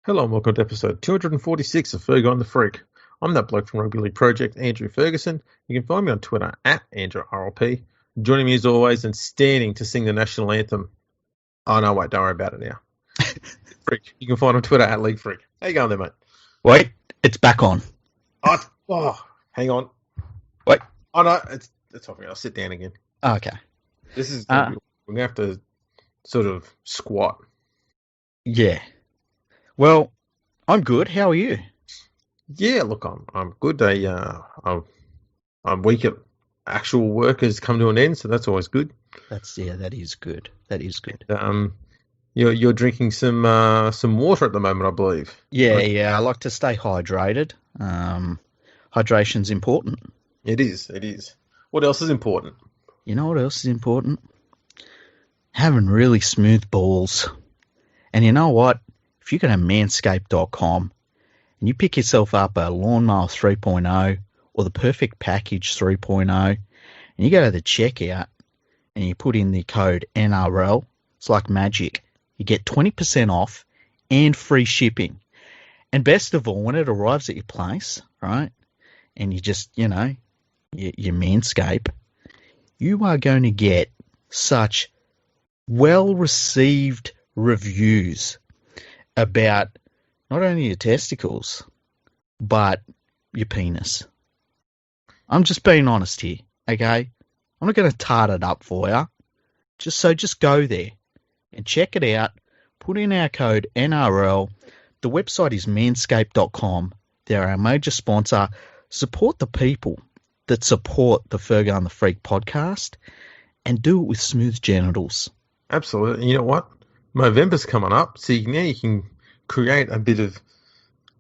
Hello and welcome to episode 246 of Fergo and the Freak. I'm that bloke from Rugby League Project, Andrew Ferguson. You can find me on Twitter at AndrewRLP. Joining me as always and standing to sing the National Anthem. Oh no, wait, don't worry about it now. Freak. You can find on Twitter at League Freak. How you going there, mate? Wait, it's back on. Hang on. Wait. Oh no, it's off. I'll sit down again. Okay. This is we're gonna have to sort of squat. Yeah. Well, I'm good. How are you? Yeah, look, I'm good. I'm week at actual work has come to an end, so that's always good. That is good. That is good. You're drinking some water at the moment, I believe. Yeah. I like to stay hydrated. Hydration's important. It is. What else is important? You know what else is important? Having really smooth balls. And you know what? If you go to manscaped.com and you pick yourself up a Lawnmower 3.0 or the Perfect Package 3.0 and you go to the checkout and you put in the code NRL, it's like magic. You get 20% off and free shipping. And best of all, when it arrives at your place, right, and you just, you manscape, you are going to get such well-received reviews about not only your testicles, but your penis. I'm just being honest here, okay? I'm not going to tart it up for you. Just go there and check it out. Put in our code NRL. The website is manscaped.com. They're our major sponsor. Support the people that support the Fergo and the Freak podcast and do it with smooth genitals. Absolutely. You know what? November's coming up, so now you can create a bit of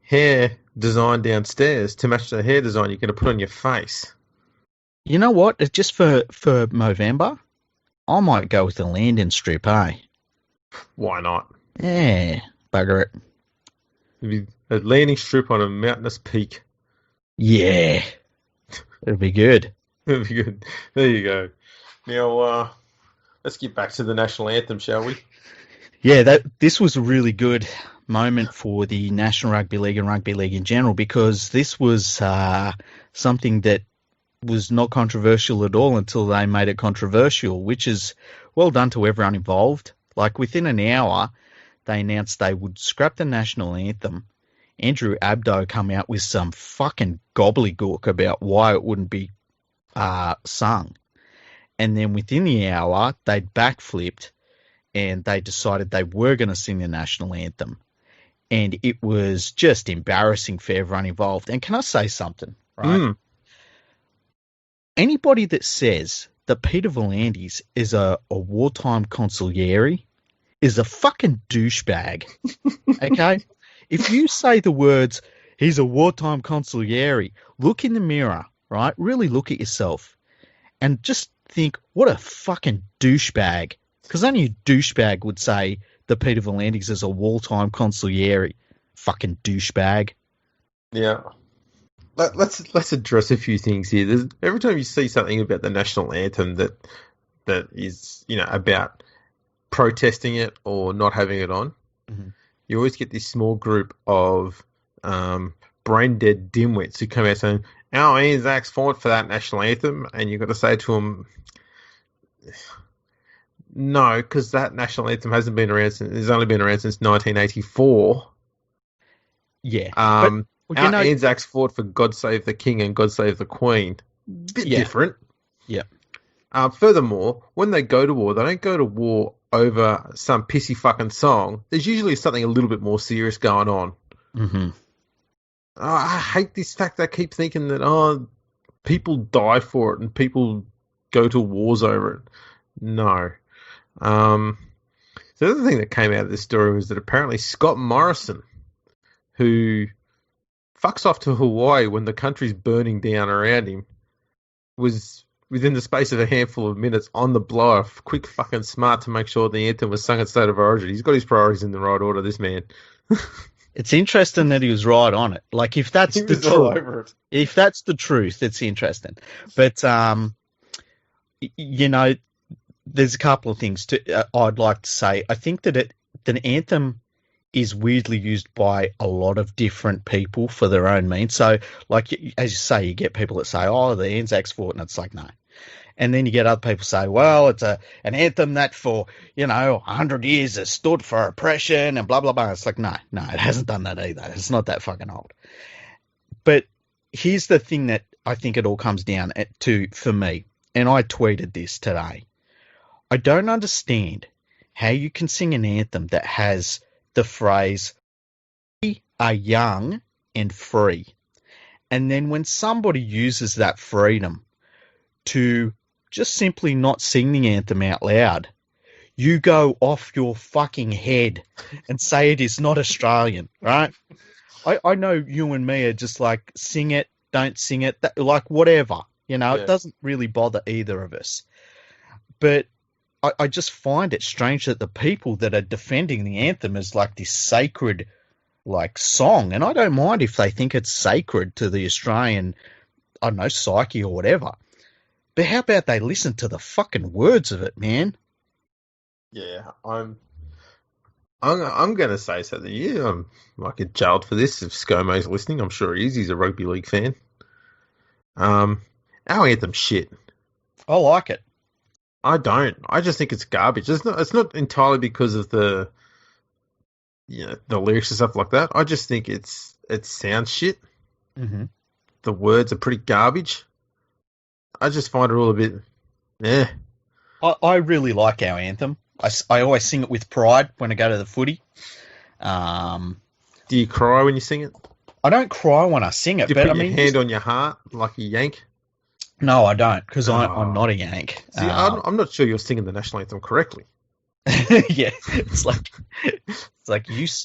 hair design downstairs to match the hair design you're going to put on your face. You know what? It's just for November, I might go with the landing strip, eh? Why not? Yeah, bugger it. It'd be a landing strip on a mountainous peak. Yeah, it'll be good. It'll be good. There you go. Now, let's get back to the National Anthem, shall we? Yeah, this was a really good moment for the National Rugby League and Rugby League in general, because this was something that was not controversial at all until they made it controversial, which is well done to everyone involved. Like within an hour, they announced they would scrap the National Anthem. Andrew Abdo come out with some fucking gobbledygook about why it wouldn't be sung. And then within the hour, they'd backflipped and they decided they were going to sing the National Anthem. And it was just embarrassing for everyone involved. And can I say something, right? Anybody that says that Peter V'landys is a wartime consigliere is a fucking douchebag, okay? If you say the words, he's a wartime consigliere, look in the mirror, right? Really look at yourself and just think, what a fucking douchebag. Because only a douchebag would say that Peter V'landys is a wartime consigliere. Fucking douchebag. Yeah. Let's address a few things here. Every time you see something about the National Anthem that is, about protesting it or not having it on, you always get this small group of brain-dead dimwits who come out saying, our Anzacs fought for that National Anthem, and you've got to say to them, no, because that National Anthem hasn't been around it's only been around since 1984. Yeah. Our Anzacs fought for God Save the King and God Save the Queen. Bit different. Yeah. Furthermore, when they go to war, they don't go to war over some pissy fucking song. There's usually something a little bit more serious going on. Mm-hmm. I hate this fact that I keep thinking that, people die for it and people go to wars over it. No. The other thing that came out of this story was that apparently Scott Morrison, who fucks off to Hawaii when the country's burning down around him, was within the space of a handful of minutes on the blower, quick fucking smart to make sure the anthem was sung at State of Origin. He's got his priorities in the right order, this man. It's interesting that he was right on it. Like, if that's the truth, if that's the truth, it's interesting. But, there's a couple of things I'd like to say. I think that the anthem is weirdly used by a lot of different people for their own means. So, like, as you say, you get people that say, oh, the Anzacs fought, and it's like, no. And then you get other people say, well, it's an anthem that for, 100 years has stood for oppression and blah, blah, blah. It's like, no, it hasn't done that either. It's not that fucking old. But here's the thing that I think it all comes down to for me, and I tweeted this today. I don't understand how you can sing an anthem that has the phrase, we are young and free. And then when somebody uses that freedom to just simply not sing the anthem out loud, you go off your fucking head and say it is not Australian, right? I know you and me are just like, sing it, don't sing it, like whatever, It doesn't really bother either of us. But I just find it strange that the people that are defending the anthem is like this sacred, like, song, and I don't mind if they think it's sacred to the Australian, I don't know, psyche or whatever. But how about they listen to the fucking words of it, man? Yeah, I'm going to say something. Yeah, I might get jailed for this if ScoMo's listening. I'm sure he is. He's a rugby league fan. Our anthem shit. I like it. I don't. I just think it's garbage. It's not entirely because of the lyrics and stuff like that. I just think it sounds shit. Mm-hmm. The words are pretty garbage. I just find it all a bit, I really like our anthem. I always sing it with pride when I go to the footy. Do you cry when you sing it? I don't cry when I sing it. Do you put your hand on your heart like a Yank? No, I don't, because I'm not a Yank. See, I'm not sure you're singing the national anthem correctly. Yeah, it's like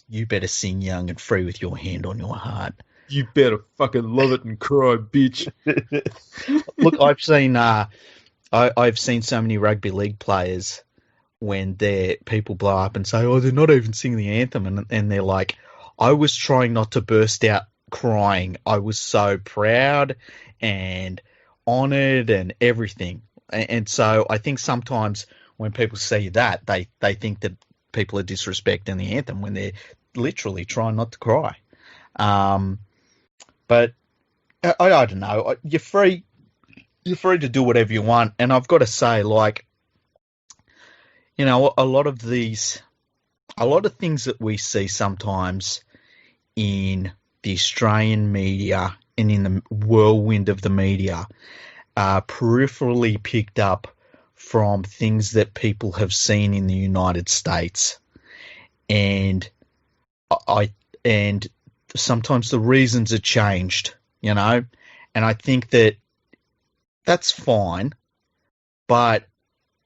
you better sing young and free with your hand on your heart. You better fucking love it and cry, bitch. Look, I've seen so many rugby league players when their people blow up and say, oh, they're not even singing the anthem, and they're like, I was trying not to burst out crying. I was so proud and honoured and everything. And so I think sometimes when people see that, they think that people are disrespecting the anthem when they're literally trying not to cry. But I don't know. You're free to do whatever you want. And I've got to say, like, a lot of things that we see sometimes in the Australian media and in the whirlwind of the media are peripherally picked up from things that people have seen in the United States. And sometimes the reasons are changed, and I think that's fine, but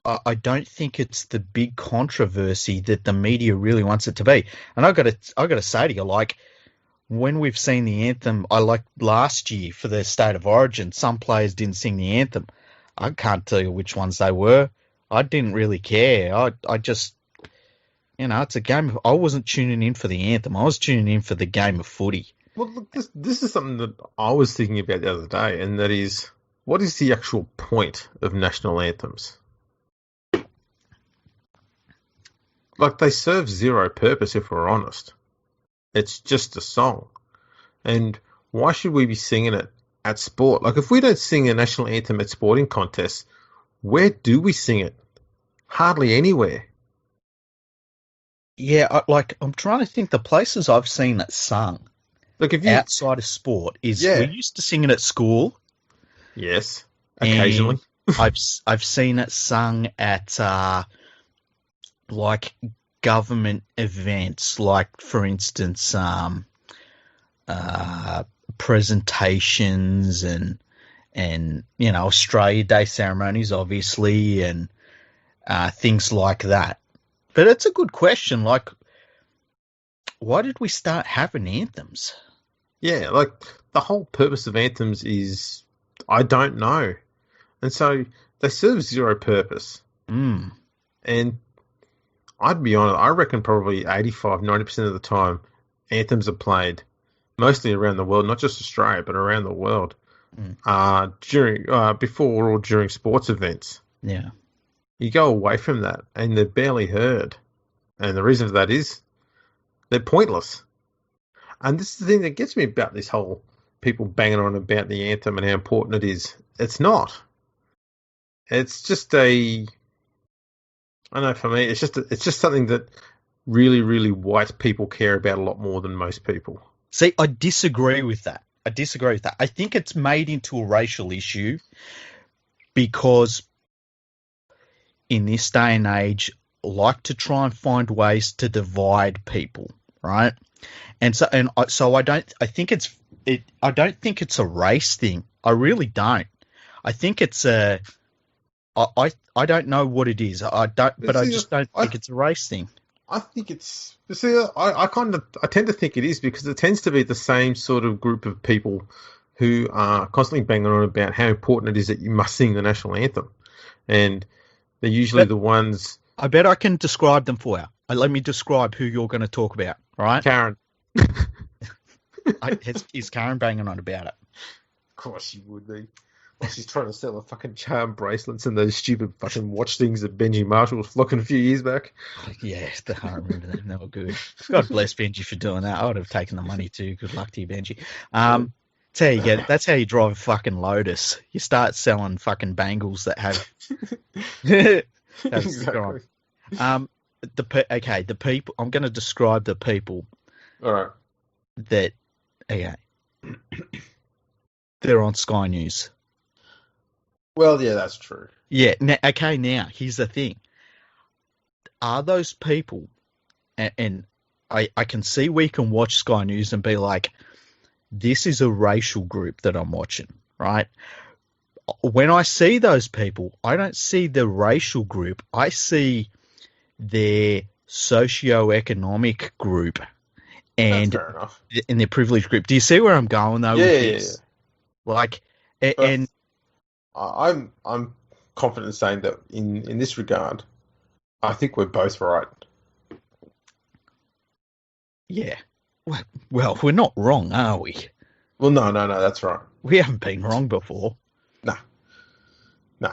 I don't think it's the big controversy that the media really wants it to be. And I got to say to you, like, when we've seen the anthem, I like last year for the State of Origin, some players didn't sing the anthem. I can't tell you which ones they were. I didn't really care. I just, it's a game. I wasn't tuning in for the anthem. I was tuning in for the game of footy. Well, look, this is something that I was thinking about the other day, and that is, what is the actual point of national anthems? Like, they serve zero purpose, if we're honest. It's just a song. And why should we be singing it at sport? Like, if we don't sing a national anthem at sporting contests, where do we sing it? Hardly anywhere. Yeah, I'm trying to think the places I've seen it sung. Look, outside of sport is we used to sing it at school. Yes, occasionally. I've seen it sung at like government events, like, for instance, presentations and Australia Day ceremonies, obviously, and things like that. But it's a good question. Like, why did we start having anthems? Yeah, like, the whole purpose of anthems is, I don't know. And so they serve zero purpose. Mm. And I'd be honest, I reckon probably 85-90% of the time anthems are played mostly around the world, not just Australia, but around the world, before or during sports events. Yeah. You go away from that and they're barely heard. And the reason for that is They're pointless. And this is the thing that gets me about this whole people banging on about the anthem and how important it is. It's not. It's just I don't know, for me, it's just something that really, really white people care about a lot more than most people. See, I disagree with that. I think it's made into a racial issue because in this day and age, like to try and find ways to divide people, right? So I don't think it's a race thing. I really don't. I think it's I don't know what it is. I just don't think it's a race thing. I think it's. See, I tend to think it is because it tends to be the same sort of group of people who are constantly banging on about how important it is that you must sing the national anthem, and they're usually the ones. I bet I can describe them for you. Let me describe who you're going to talk about. Right, Karen. Is Karen banging on about it? Of course she would be. She's trying to sell the fucking charm bracelets and those stupid fucking watch things that Benji Marshall was flocking a few years back. Yeah, I remember them. They were good. God bless Benji for doing that. I would have taken the money too. Good luck to you, Benji. That's how you get it. That's how you drive a fucking Lotus. You start selling fucking bangles that have. Exactly. The people. I'm going to describe the people. All right. That. Okay. They're on Sky News. Well, yeah, that's true. Yeah. Now, here's the thing. Are those people, and I can see we can watch Sky News and be like, this is a racial group that I'm watching, right? When I see those people, I don't see the racial group. I see their socio-economic group and that's fair enough. In their privileged group. Do you see where I'm going, though? Yeah, with this? Yeah. Like, and I'm confident in saying that in this regard, I think we're both right. Yeah. Well, we're not wrong, are we? Well, no, that's right. We haven't been wrong before. No.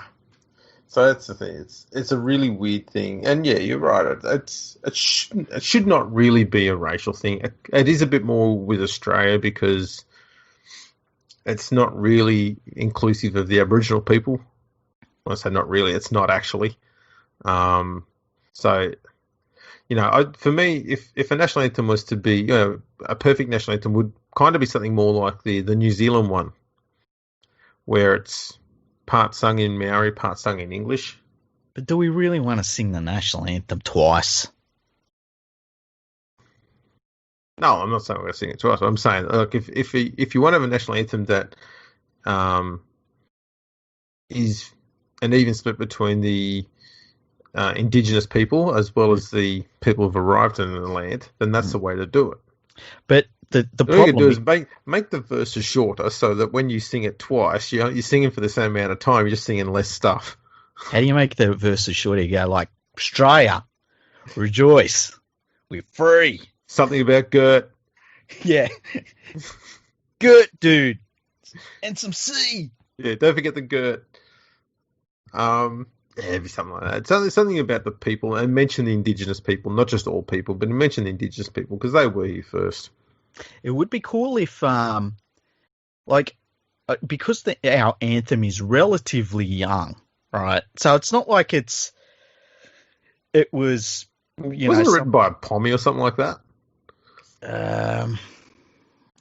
So that's the thing. It's a really weird thing, and yeah, you're right. It should not really be a racial thing. It is a bit more with Australia because it's not really inclusive of the Aboriginal people. When I say not really, it's not actually. So, for me, if a national anthem was to be, a perfect national anthem would kind of be something more like the New Zealand one, where it's part sung in Maori, part sung in English. But do we really want to sing the national anthem twice? No, I'm not saying we're going to sing it twice. I'm saying, look, if you want to have a national anthem that is an even split between the Indigenous people as well as the people who've arrived in the land, then that's the way to do it. But the problem you can do is make the verses shorter so that when you sing it twice, you're singing for the same amount of time. You're just singing less stuff. How do you make the verses shorter? You go like, Australia, rejoice, we're free. Something about Gert. Yeah. Gert, dude. And some C. Yeah, don't forget the Gert. It'd be something like that. It's something about the people, and mention the Indigenous people, not just all people, but mention the Indigenous people because they were here first. It would be cool if, because our anthem is relatively young, right? So it's not like it was, Wasn't it written by a Pommy or something like that?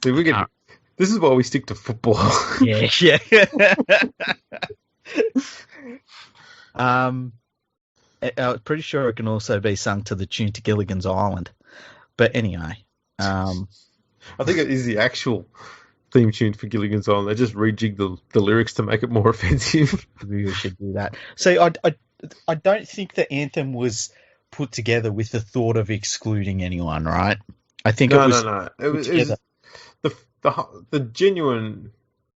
This is why we stick to football. Yeah. I'm pretty sure it can also be sung to the tune to Gilligan's Island. But anyway. I think it is the actual theme tune for Gilligan's Island. They just rejigged the lyrics to make it more offensive. We should do that. See, I don't think the anthem was put together with the thought of excluding anyone, right? I think No. It was the genuine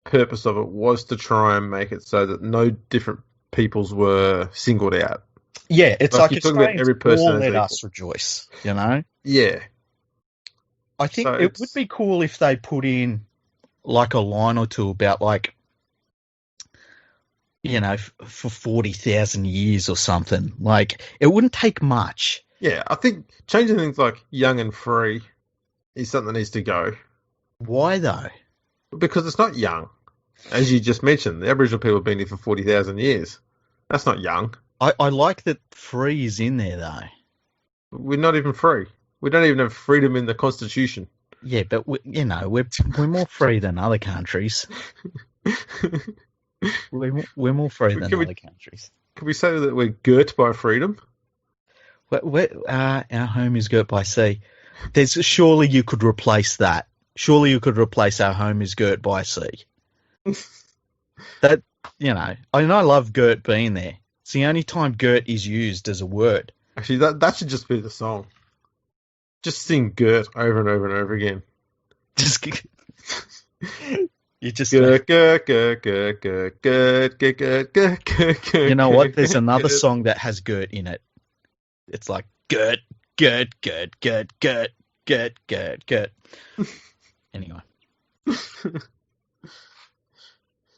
purpose of it was to try and make it so that no different peoples were singled out. Yeah, it's like you're talking about every person. All let us rejoice, Yeah. I think it would be cool if they put in like a line or two about for 40,000 years or something. Like, it wouldn't take much. Yeah, I think changing things like young and free is something that needs to go. Why though? Because it's not young. As you just mentioned, the Aboriginal people have been here for 40,000 years. That's not young. I like that free is in there though. We're not even free. We don't even have freedom in the Constitution. Yeah, but we're more free than other countries. We're more free than other countries. Can we say that we're girt by freedom? Our home is girt by sea. Surely you could replace that. Surely you could replace our home is girt by sea. That, I love girt being there. It's the only time girt is used as a word. Actually, that should just be the song. Just sing girt over and over and over again. You just girt. You know what? There's another song that has girt in it. It's like girt. Anyway.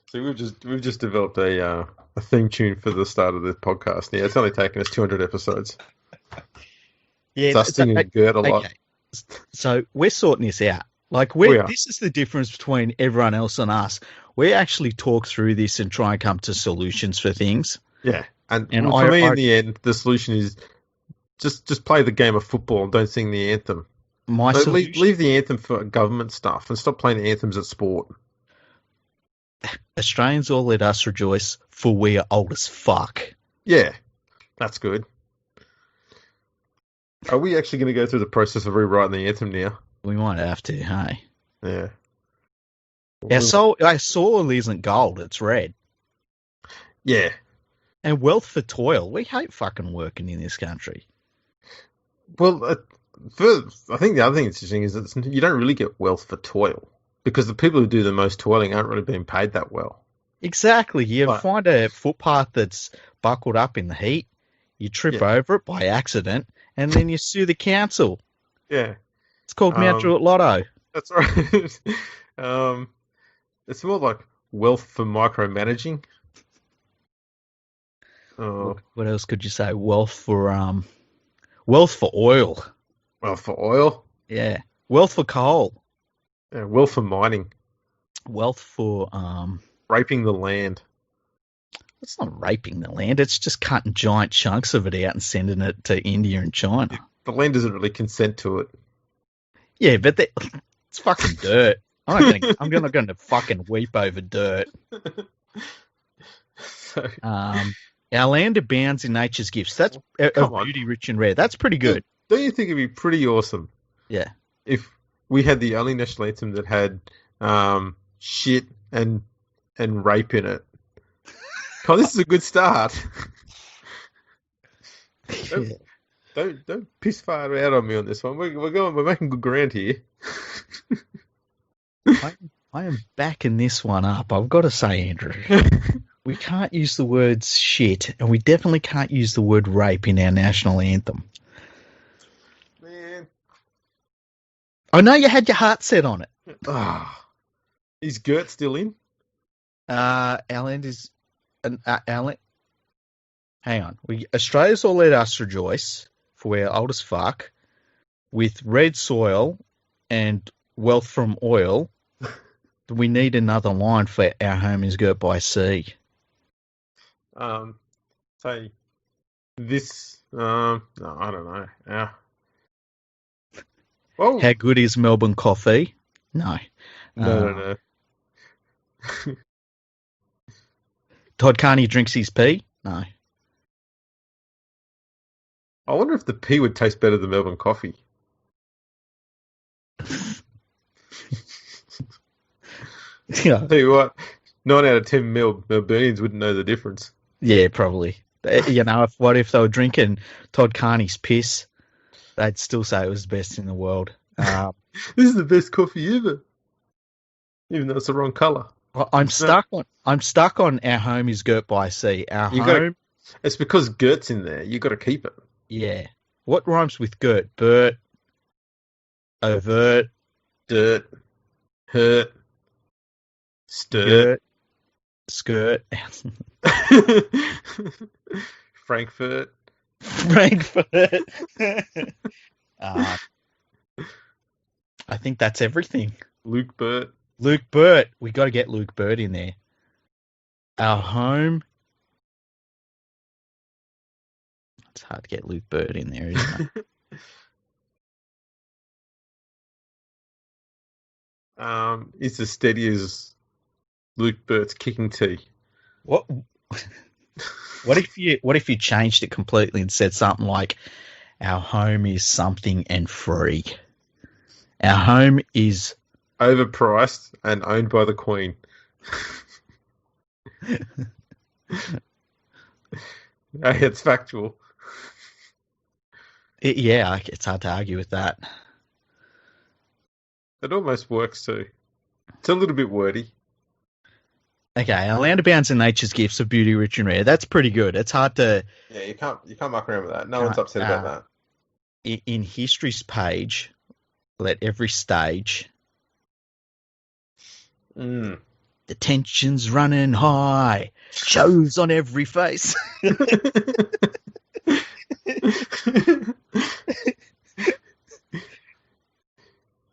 So we've just developed a theme tune for the start of this podcast. Yeah, it's only taken us 200 episodes. Yeah, so singing girt a lot. Okay. So we're sorting this out. This is the difference between everyone else and us. We actually talk through this and try and come to solutions for things. Yeah, and for me, in the end, the solution is just play the game of football and don't sing the anthem. Leave the anthem for government stuff and stop playing anthems at sport. Australians all let us rejoice, for we are old as fuck. Yeah, that's good. Are we actually going to go through the process of rewriting the anthem now? We might have to, hey? Yeah. Our soil isn't gold, it's red. Yeah. And wealth for toil. We hate fucking working in this country. Well, I think the other thing that's interesting is that you don't really get wealth for toil because the people who do the most toiling aren't really being paid that well. Exactly. You find a footpath that's buckled up in the heat, you trip over it by accident, and then you sue the council. Yeah. It's called Mount Druitt Lotto. That's right. It's more like wealth for micromanaging. What else could you say? Wealth for oil. Wealth for oil? Yeah. Wealth for coal. Yeah, wealth for mining. Wealth for raping the land. It's not raping the land. It's just cutting giant chunks of it out and sending it to India and China. The land doesn't really consent to it. Yeah, but it's fucking dirt. I'm not going to fucking weep over dirt. Our land abounds in nature's gifts. That's beauty, rich and rare. That's pretty good. Don't you think it'd be pretty awesome? Yeah. If we had the only national anthem that had shit and rape in it. Oh, this is a good start. Don't piss far out on me on this one. We're making good ground here. I am backing this one up. I've got to say, Andrew, we can't use the words shit, and we definitely can't use the word rape in our national anthem. Man, I know you had your heart set on it. Is Gert still in? Our land is hang on. Australia's all let us rejoice, for we're old as fuck, with red soil and wealth from oil. We need another line for our home is girt by sea. Say this. No, I don't know. Whoa. How good is Melbourne coffee? No. No. Todd Carney drinks his pee? No. I wonder if the pee would taste better than Melbourne coffee. Yeah. I'll tell you what, 9 out of 10 Melburnians wouldn't know the difference. Yeah, probably. What if they were drinking Todd Carney's piss? They'd still say it was the best in the world. This is the best coffee ever, even though it's the wrong colour. I'm stuck on our home is girt by sea. It's because Gert's in there. You got to keep it. Yeah. What rhymes with girt? Bert. Overt. Dirt. Hurt. Stir. Skirt. Frankfurt. Frankfurt. I think that's everything. Luke Burt. Luke Burt. We got to get Luke Burt in there. Our home. It's hard to get Luke Burt in there, isn't it? It's as steady as Luke Burt's kicking tee. What if you changed it completely and said something like, our home is something and free. Our home is overpriced and owned by the Queen. Hey, it's factual. It's hard to argue with that. It almost works too. It's a little bit wordy. Okay, our land abounds in nature's gifts of beauty, rich and rare. That's pretty good. It's hard to. Yeah, you can't muck around with that. No one's upset about that. In history's page, let every stage. The tension's running high. Shows on every face.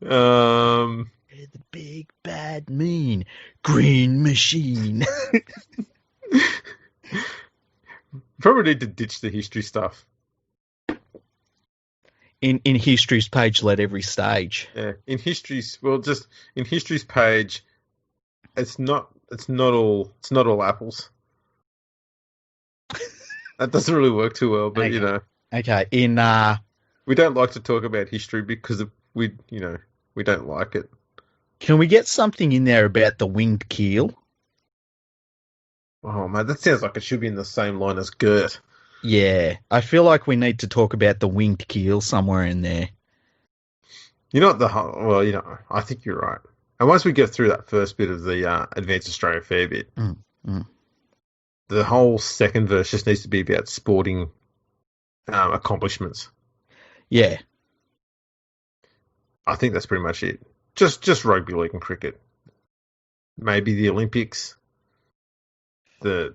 The big bad mean green machine. Probably need to ditch the history stuff. In history's page, let every stage. Yeah, in history's page, it's not all apples. That doesn't really work too well, but okay. Okay, we don't like to talk about history because we don't like it. Can we get something in there about the winged keel? Oh man, that sounds like it should be in the same line as Gert. Yeah, I feel like we need to talk about the winged keel somewhere in there. I think you're right. And once we get through that first bit of the Advanced Australia Fair bit, the whole second verse just needs to be about sporting accomplishments. Yeah. I think that's pretty much it. Just rugby league and cricket. Maybe the Olympics. What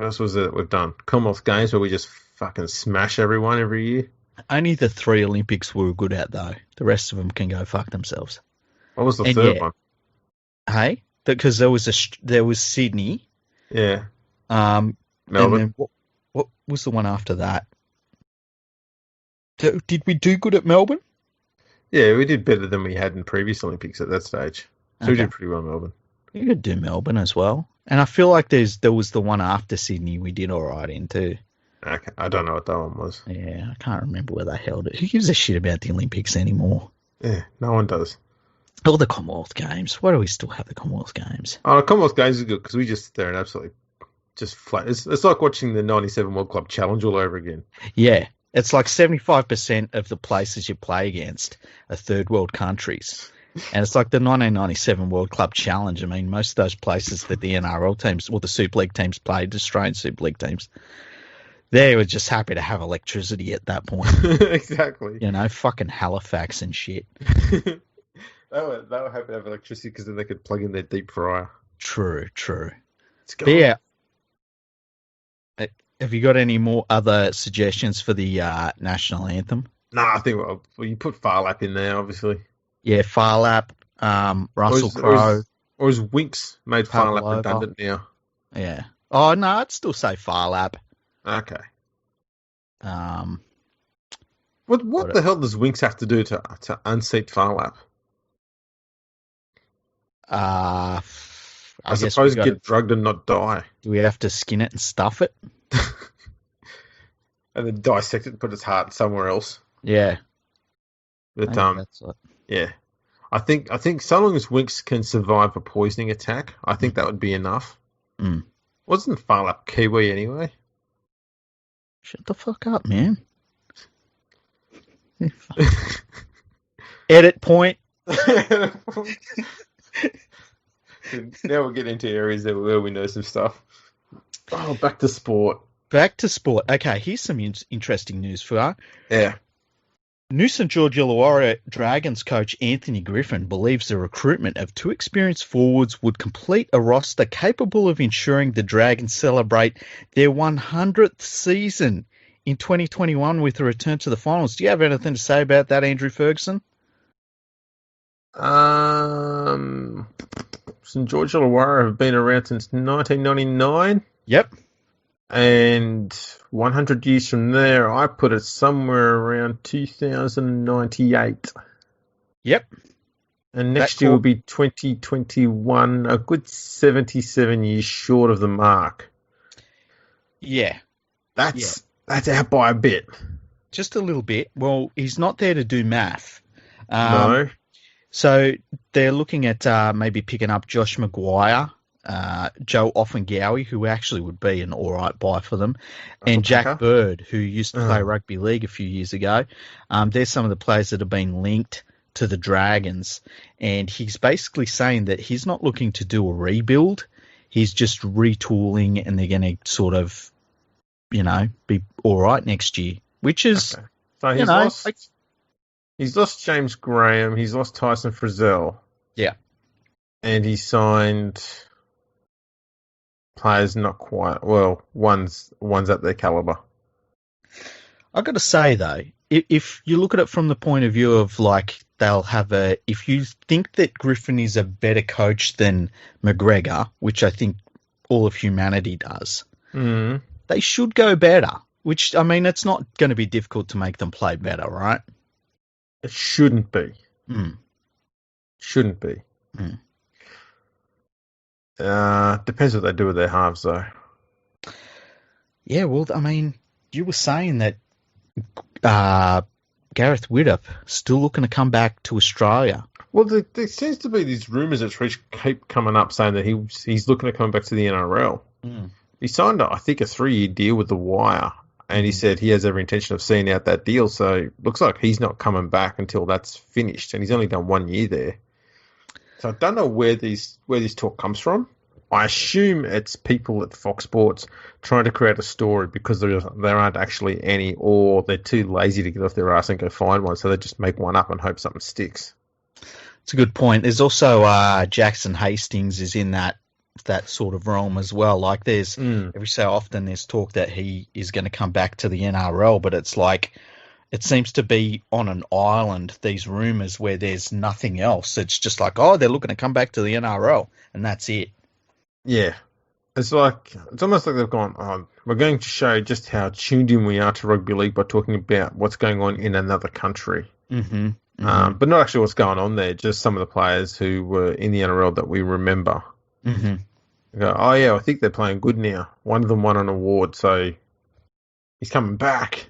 else was it we've done? Commonwealth Games where we just fucking smash everyone every year. Only the 3 Olympics we were good at, though. The rest of them can go fuck themselves. What was the third one? Hey? Because there was Sydney. Yeah. Melbourne. And then what was the one after that? Did we do good at Melbourne? Yeah, we did better than we had in previous Olympics at that stage. So we did pretty well in Melbourne. You could do Melbourne as well. And I feel like there was the one after Sydney we did all right in too. Okay. I don't know what that one was. Yeah, I can't remember where they held it. Who gives a shit about the Olympics anymore? Yeah, no one does. Or the Commonwealth Games. Why do we still have the Commonwealth Games? Oh, the Commonwealth Games is good because we just sit there and absolutely just flat. It's like watching the 97 World Club Challenge all over again. Yeah. It's like 75% of the places you play against are third world countries. And it's like the 1997 World Club Challenge. I mean, most of those places that the NRL teams or the Super League teams played, Australian Super League teams, they were just happy to have electricity at that point. Exactly. Fucking Halifax and shit. They were happy to have electricity because then they could plug in their deep fryer. True. But yeah. Have you got any more other suggestions for the National Anthem? No, I think you put Farlap in there, obviously. Yeah, Farlap, Russell Crowe. Or is Winks made Farlap redundant now? Yeah. Oh, no, I'd still say Farlap. Okay. What the hell does Winks have to do to unseat Farlap? I suppose get drugged and not die. Do we have to skin it and stuff it? And then dissect it and put its heart somewhere else. Yeah. But yeah. I think so long as Winks can survive a poisoning attack, I think that would be enough. Wasn't Farlap Kiwi anyway? Shut the fuck up, man. Edit point. Now we'll get into areas where we know some stuff. Oh, back to sport. Okay, here's some interesting news for you. Yeah. New St George Illawarra Dragons coach Anthony Griffin believes the recruitment of 2 experienced forwards would complete a roster capable of ensuring the Dragons celebrate their 100th season in 2021 with a return to the finals. Do you have anything to say about that, Andrew Ferguson? St George Illawarra have been around since 1999. Yep. And 100 years from there, I put it somewhere around 2098. Yep. And next year will be 2021, a good 77 years short of the mark. Yeah. That's out by a bit. Just a little bit. Well, he's not there to do math. No. So they're looking at maybe picking up Josh Maguire, Joe Offengowie, who actually would be an all right buy for them, and Jack Bird, who used to play rugby league a few years ago. There's some of the players that have been linked to the Dragons, and he's basically saying that he's not looking to do a rebuild. He's just retooling, and they're going to sort of, be all right next year, which is, so he's lost James Graham, he's lost Tyson Frizzell. Yeah. And he signed players not quite, one's at their calibre. I've got to say, though, if you look at it from the point of view of, if you think that Griffin is a better coach than McGregor, which I think all of humanity does, they should go better, which, it's not going to be difficult to make them play better, right? It shouldn't be. Shouldn't be. Depends what they do with their halves, though. Yeah, well, you were saying that Gareth Widdop still looking to come back to Australia. Well, there seems to be these rumours that keep coming up saying that he's looking to come back to the NRL. He signed, I think, a 3-year deal with the Wire, and he said he has every intention of seeing out that deal. So looks like he's not coming back until that's finished, and he's only done 1 year there. So I don't know where this talk comes from. I assume it's people at Fox Sports trying to create a story because there aren't actually any, or they're too lazy to get off their ass and go find one, so they just make one up and hope something sticks. It's a good point. There's also Jackson Hastings is in that sort of realm as well. Like there's every so often there's talk that he is going to come back to the NRL, but it's like it seems to be on an island, these rumours, where there's nothing else. It's just like, they're looking to come back to the NRL, and that's it. Yeah. It's almost like they've gone, we're going to show just how tuned in we are to rugby league by talking about what's going on in another country. But not actually what's going on there, just some of the players who were in the NRL that we remember. Go, I think they're playing good now. One of them won an award, so he's coming back.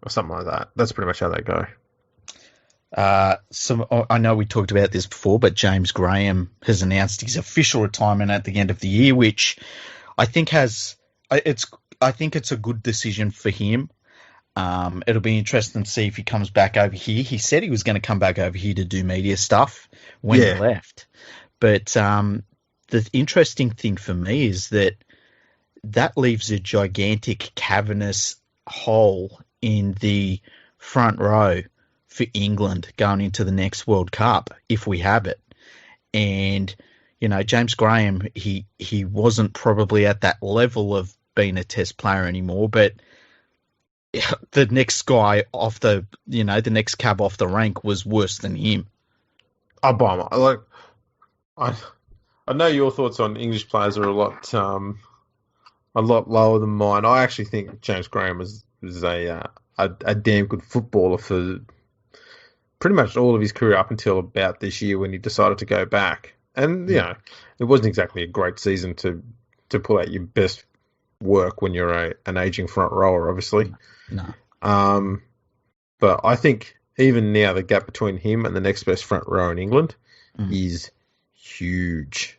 Or something like that. That's pretty much how they go. I know we talked about this before, but James Graham has announced his official retirement at the end of the year, which I think it's a good decision for him. It'll be interesting to see if he comes back over here. He said he was going to come back over here to do media stuff when he left. But the interesting thing for me is that leaves a gigantic cavernous hole in the front row for England going into the next World Cup, if we have it. And, James Graham, he wasn't probably at that level of being a test player anymore, but the next guy off the next cab off the rank was worse than him. Obama. I know your thoughts on English players are a lot lower than mine. I actually think James Graham was a damn good footballer for pretty much all of his career up until about this year when he decided to go back. And, it wasn't exactly a great season to pull out your best work when you're an aging front rower, obviously. No. But I think even now the gap between him and the next best front row in England is huge.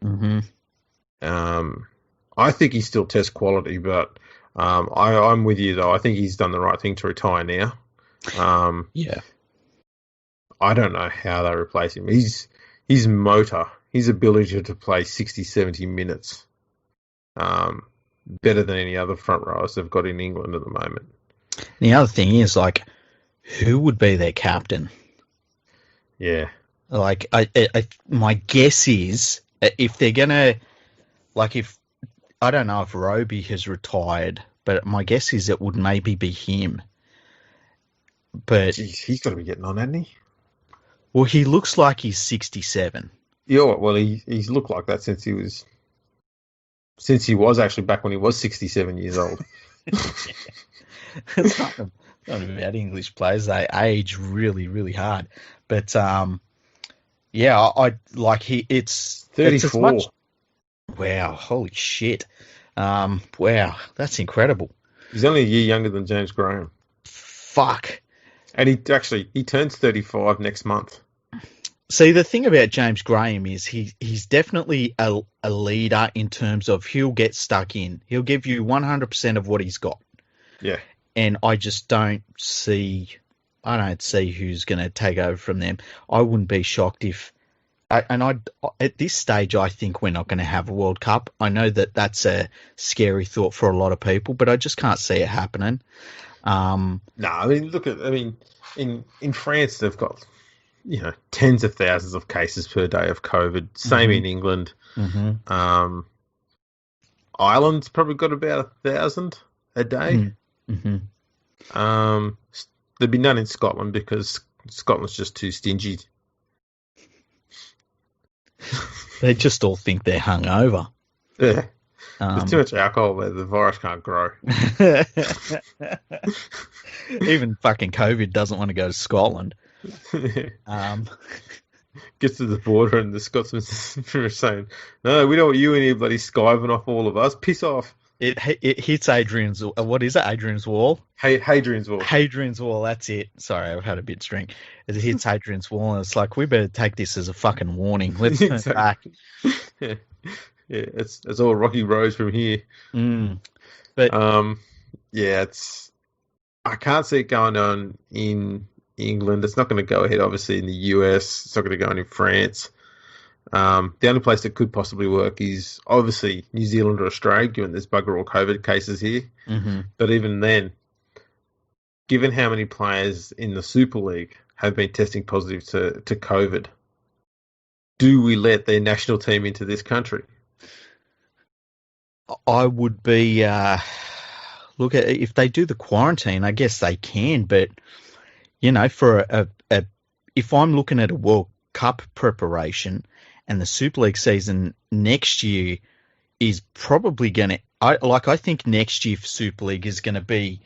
I think he's still test quality, but I'm with you, though. I think he's done the right thing to retire now. I don't know how they replace him. His motor, his ability to play 60, 70 minutes, better than any other front rowers they've got in England at the moment. The other thing is, who would be their captain? Yeah. My guess is if they're going to, I don't know if Roby has retired but my guess is it would maybe be him. But jeez, he's got to be getting on, hasn't he? Well, he looks like he's 67. Yeah, well, he's looked like that since he was actually back when he was 67 years old. It's not about English players. They age really, really hard. But, yeah, I like it's 34. Wow, holy shit. Wow, that's incredible. He's only a year younger than James Graham. Fuck. And he turns 35 next month. See, the thing about James Graham is he's definitely a leader in terms of he'll get stuck in. He'll give you 100% of what he's got. Yeah. And I just don't see who's going to take over from them. I wouldn't be shocked if, at this stage, I think we're not going to have a World Cup. I know that that's a scary thought for a lot of people, but I just can't see it happening. No, I mean, in France, they've got, tens of thousands of cases per day of COVID. Same in England. Mm-hmm. Ireland's probably got about 1,000 a day. Mm-hmm. There'd be none in Scotland because Scotland's just too stingy. They just all think they're hungover. Yeah. There's too much alcohol there. The virus can't grow. Even fucking COVID doesn't want to go to Scotland. Gets to the border and the Scotsmen are saying, "No, we don't want you in here, bloody skiving off all of us. Piss off." It hits Adrian's. What is it? Adrian's wall. Hadrian's wall. Hadrian's wall. That's it. Sorry, I've had a bit of drink. It hits Hadrian's wall, and it's like we better take this as a fucking warning. Let's turn back. Yeah, it's all rocky roads from here. But yeah, I can't see it going on in England. It's not going to go ahead, obviously, in the US. It's not going to go on in France. The only place that could possibly work is obviously New Zealand or Australia, given there's bugger all COVID cases here. Mm-hmm. But even then, given how many players in the Super League have been testing positive to COVID, do we let their national team into this country? I would be look at if they do the quarantine. I guess they can, but for if I'm looking at a World Cup preparation and the Super League season next year is probably going to, I think next year for Super League is going to be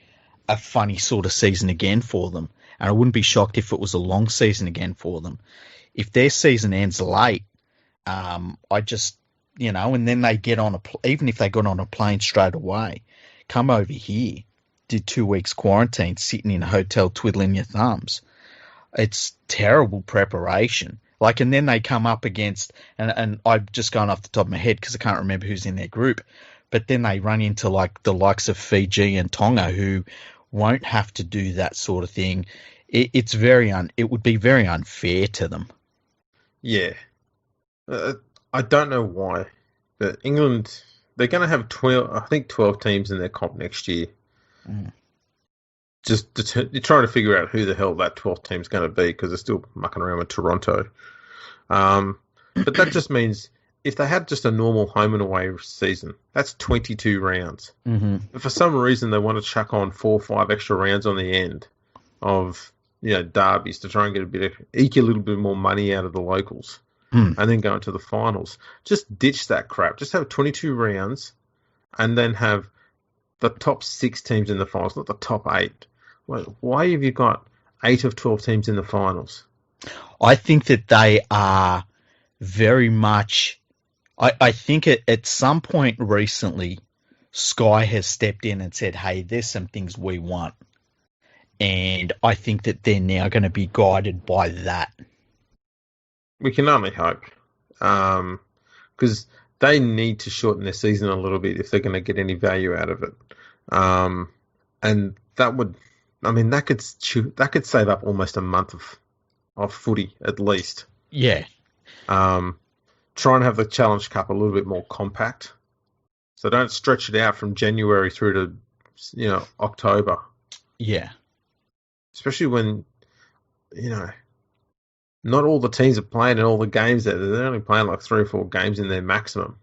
a funny sort of season again for them, and I wouldn't be shocked if it was a long season again for them. If their season ends late, I just. And then they get on even if they got on a plane straight away, come over here, did 2 weeks quarantine, sitting in a hotel twiddling your thumbs. It's terrible preparation. And then they come up against, and I'm just going off the top of my head because I can't remember who's in their group, but then they run into the likes of Fiji and Tonga who won't have to do that sort of thing. It would be very unfair to them. Yeah. I don't know why, but England, they're going to have 12 teams in their comp next year. Just you're trying to figure out who the hell that 12th team's going to be because they're still mucking around with Toronto. But that just means if they had just a normal home and away season, that's 22 rounds. Mm-hmm. If for some reason they want to chuck on 4 or 5 extra rounds on the end of derbies to try and eke a little bit more money out of the locals. And then go into the finals. Just ditch that crap. Just have 22 rounds and then have the top 6 teams in the finals, not the top 8. Why have you got 8 of 12 teams in the finals? I think that they are very much... I think at some point recently, Sky has stepped in and said, hey, there's some things we want. And I think that they're now going to be guided by that. We can only hope, because they need to shorten their season a little bit if they're going to get any value out of it. And that could save up almost a month of footy at least. Yeah. Try and have the Challenge Cup a little bit more compact, so don't stretch it out from January through to October. Yeah. Especially when not all the teams are playing in all the games they're only playing like 3 or 4 games in their maximum.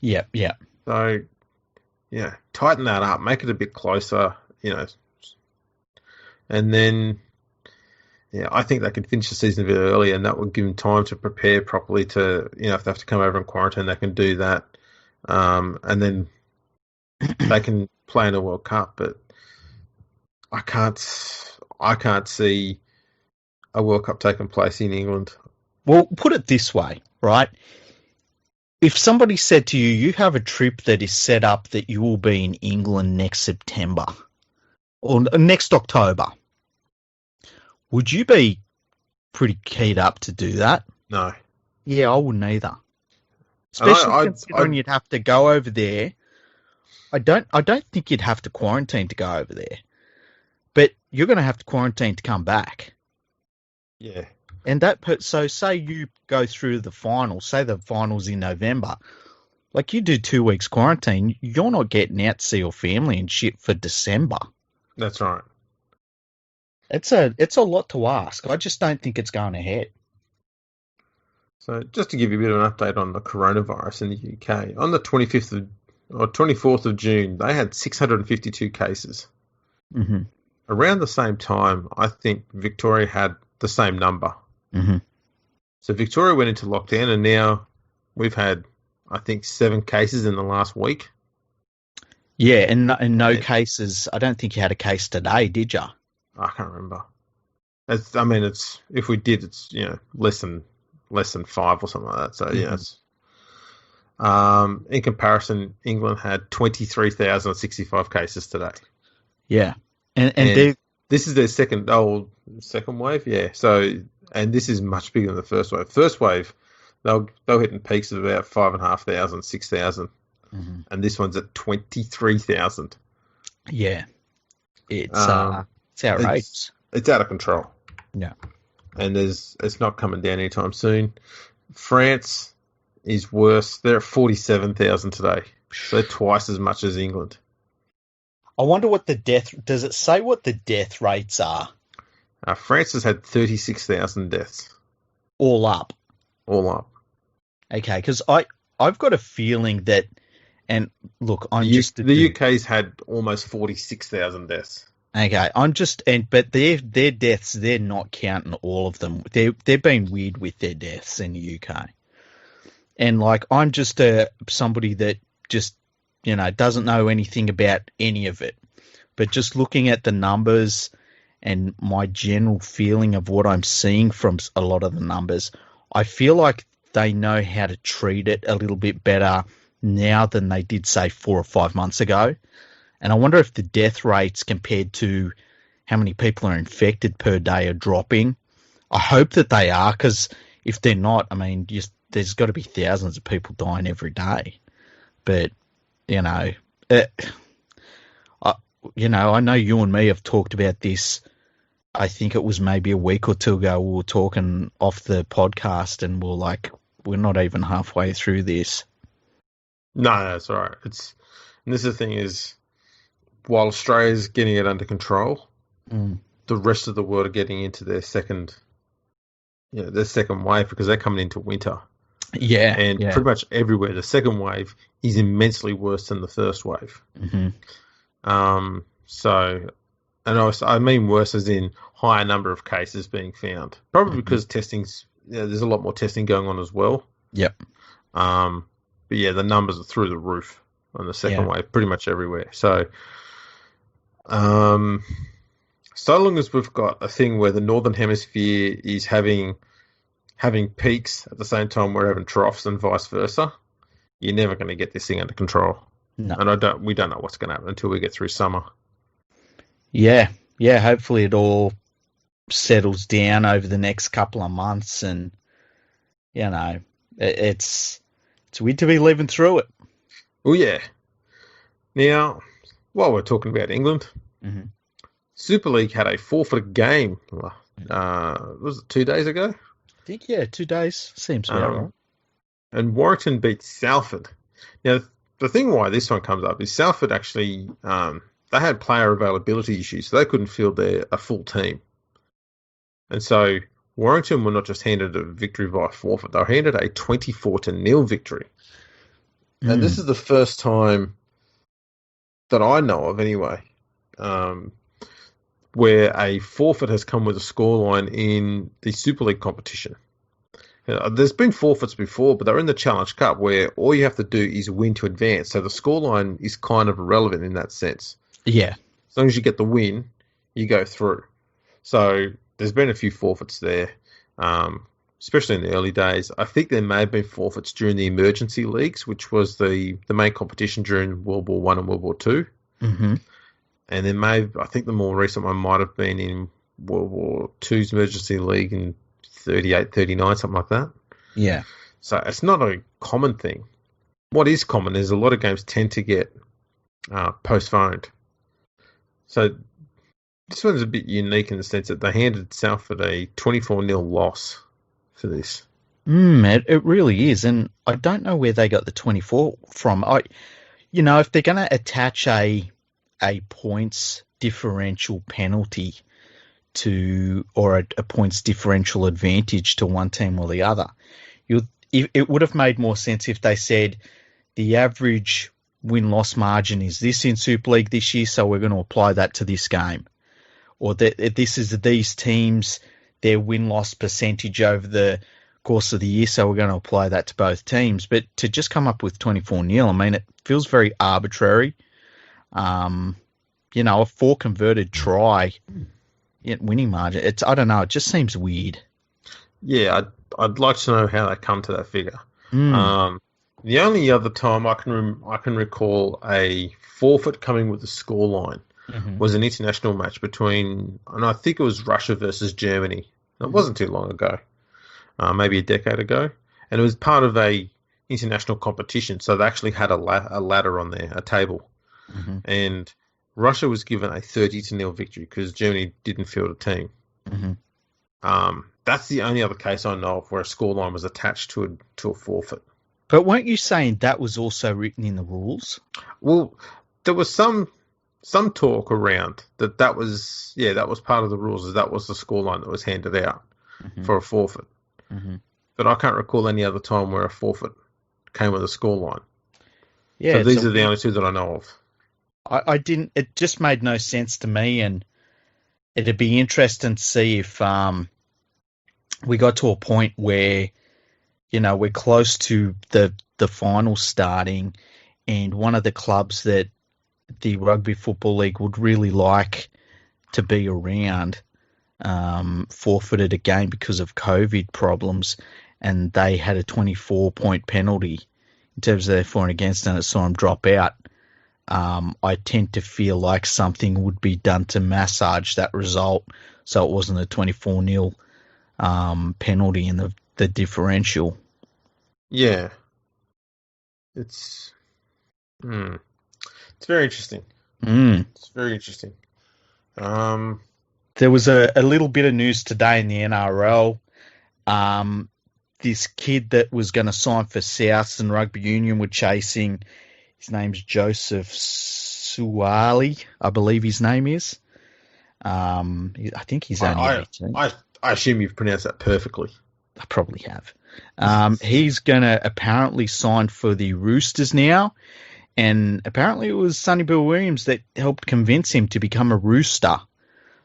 Yeah, yeah. So tighten that up, make it a bit closer, and then, I think they can finish the season a bit early, and that would give them time to prepare properly to, if they have to come over and quarantine, they can do that. And then they can play in a World Cup, but I can't see a World Cup taking place in England. Well, put it this way, right? If somebody said to you, you have a trip that is set up that you will be in England next September or next October, would you be pretty keyed up to do that? No. Yeah, I wouldn't either. Especially considering you'd have to go over there. I don't think you'd have to quarantine to go over there, but you're going to have to quarantine to come back. Yeah. And so say you go through the finals, say the finals in November, like you do 2 weeks quarantine, you're not getting out to see your family and shit for December. That's right. It's a lot to ask. I just don't think it's going ahead. So just to give you a bit of an update on the coronavirus in the UK, on the 24th of June, they had 652 cases. Mm-hmm. Around the same time, I think Victoria had the same number. Mm-hmm. So Victoria went into lockdown, and now we've had, I think, 7 cases in the last week. Yeah, and no cases. I don't think you had a case today, did you? I can't remember. It's if we did, it's less than 5 or something like that. So Mm-hmm. In comparison, England had 23,065 cases today. Yeah, and this is their second wave. Yeah. So this is much bigger than the first wave. First wave, they were hitting peaks of about 5,500, 6,000, mm-hmm. and this one's at 23,000. Yeah, it's outrageous. It's out of control. Yeah, and it's not coming down anytime soon. France is worse. They're at 47,000 today. So they're twice as much as England. I wonder what does it say what the death rates are? France has had 36,000 deaths. All up. Okay, because I've got a feeling that, and look, the UK's had almost 46,000 deaths. Okay, but their deaths, they're not counting all of them. They've been weird with their deaths in the UK. And like, I'm just somebody that just, doesn't know anything about any of it. But just looking at the numbers and my general feeling of what I'm seeing from a lot of the numbers, I feel like they know how to treat it a little bit better now than they did, say, 4 or 5 months ago. And I wonder if the death rates compared to how many people are infected per day are dropping. I hope that they are, because if they're not, there's got to be thousands of people dying every day. But, I know you and me have talked about this. I think it was maybe a week or 2 ago we were talking off the podcast, and we're not even halfway through this. No, that's all right. And this is the thing is, while Australia's getting it under control, the rest of the world are getting into their second wave, because they're coming into winter. Yeah. And pretty much everywhere, the second wave is immensely worse than the first wave. Mm-hmm. I mean worse as in higher number of cases being found. Probably because there's a lot more testing going on as well. Yep. But yeah, the numbers are through the roof on the second wave, pretty much everywhere. So, so long as we've got a thing where the Northern Hemisphere is having peaks at the same time we're having troughs and vice versa, you're never going to get this thing under control. No. And we don't know what's going to happen until we get through summer. Yeah. Hopefully it all settles down over the next couple of months, and it's weird to be living through it. Oh yeah. Now, while we're talking about England, Super League had a forfeit game. Was it 2 days ago? I think 2 days seems about right. And Warrington beat Salford. Now, the thing why this one comes up is Salford actually they had player availability issues, so they couldn't field a full team. And so Warrington were not just handed a victory via forfeit; they were handed a 24-0 victory. And this is the first time that I know of anyway, where a forfeit has come with a scoreline in the Super League competition. There's been forfeits before, but they're in the Challenge Cup where all you have to do is win to advance. So the scoreline is kind of irrelevant in that sense. Yeah. As long as you get the win, you go through. So there's been a few forfeits there, especially in the early days. I think there may have been forfeits during the emergency leagues, which was the main competition during World War One and World War Two. Mm-hmm. And then I think the more recent one might have been in World War Two's emergency league in 38, 39, something like that. Yeah. So it's not a common thing. What is common is a lot of games tend to get postponed. So this one's a bit unique in the sense that they handed Salford a 24-0 loss for this. It really is. And I don't know where they got the 24 from. If they're going to attach a points differential penalty or a points differential advantage to one team or the other, it would have made more sense if they said the average win-loss margin is this in Super League this year, so we're going to apply that to this game. Or that this is these teams, their win-loss percentage over the course of the year, so we're going to apply that to both teams. But to just come up with 24-0, I mean, it feels very arbitrary. A 4 converted try winning margin. I don't know. It just seems weird. Yeah, I'd like to know how they come to that figure. The only other time I can recall a forfeit coming with a scoreline was an international match between, and I think it was Russia versus Germany. It wasn't too long ago, maybe a decade ago, and it was part of a international competition. So they actually had a ladder on there, a table, and Russia was given a 30-0 victory because Germany didn't field a team. That's the only other case I know of where a scoreline was attached to a forfeit. But weren't you saying that was also written in the rules? Well, there was some talk around that was part of the rules. That was the scoreline that was handed out for a forfeit. But I can't recall any other time where a forfeit came with a scoreline. Yeah, so these are the only two that I know of. I didn't. It just made no sense to me, and it'd be interesting to see if we got to a point where we're close to the final starting, and one of the clubs that the Rugby Football League would really like to be around forfeited a game because of COVID problems, and they had a 24-point penalty in terms of their for and against, and it saw them drop out. I tend to feel like something would be done to massage that result so it wasn't a 24-0 penalty in the differential. Yeah. It's very interesting. It's very interesting. There was a little bit of news today in the NRL. This kid that was going to sign for Souths and Rugby Union were chasing. His name's Joseph Suwali, I believe his name is. I think he's only 18. I assume you've pronounced that perfectly. I probably have. He's going to apparently sign for the Roosters now, and apparently it was Sonny Bill Williams that helped convince him to become a Rooster.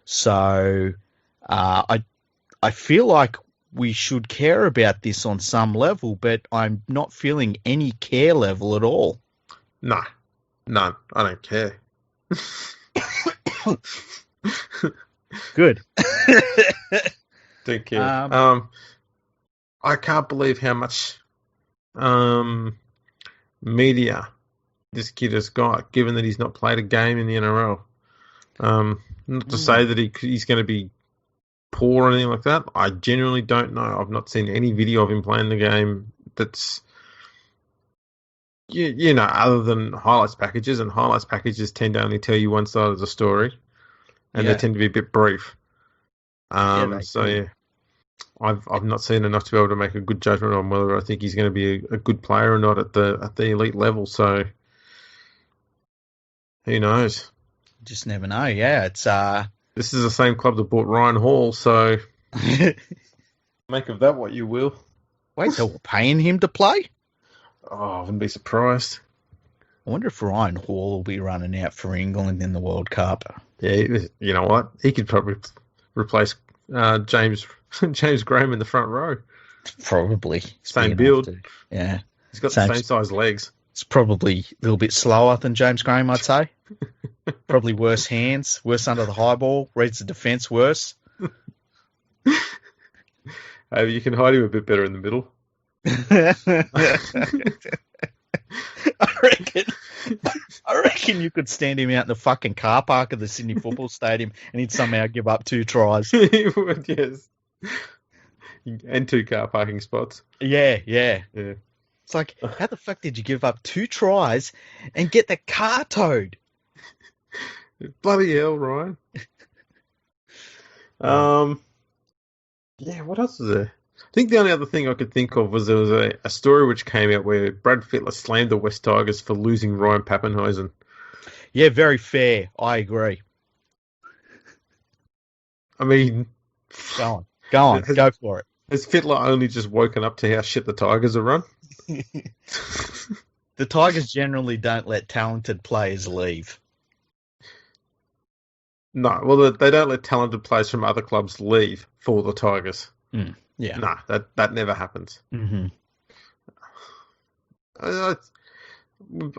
So I feel like we should care about this on some level, but I'm not feeling any care level at all. No, none. I don't care. Good. Don't care. I can't believe how much media this kid has got, given that he's not played a game in the NRL. Not to say that he's going to be poor or anything like that. I genuinely don't know. I've not seen any video of him playing the game that's, other than highlights packages, and highlights packages tend to only tell you one side of the story, and they tend to be a bit brief. I've not seen enough to be able to make a good judgment on whether I think he's going to be a good player or not at the elite level. So who knows? Just never know. Yeah, it's this is the same club that bought Ryan Hall, so make of that what you will. Wait, they were paying him to play? Oh, I wouldn't be surprised. I wonder if Ryan Hall will be running out for England in the World Cup. Yeah, you know what? He could probably replace James Graham in the front row. Probably. Same build. Yeah. He's got the same size legs. It's probably a little bit slower than James Graham, I'd say. Probably worse hands, worse under the high ball, reads the defence worse. You can hide him a bit better in the middle. I reckon you could stand him out in the fucking car park of the Sydney Football Stadium and he'd somehow give up 2 tries. He would, yes. And 2 car parking spots. Yeah. It's like, how the fuck did you give up 2 tries and get the car towed? Bloody hell, Ryan. Yeah, what else is there? I think the only other thing I could think of was there was a story which came out where Brad Fittler slammed the West Tigers for losing Ryan Pappenhuisen. Yeah, very fair. I agree. I mean... Go on. Go for it. Has Fittler only just woken up to how shit the Tigers are run? The Tigers generally don't let talented players leave. No, well, they don't let talented players from other clubs leave for the Tigers. Yeah. Nah, that never happens. Mm-hmm.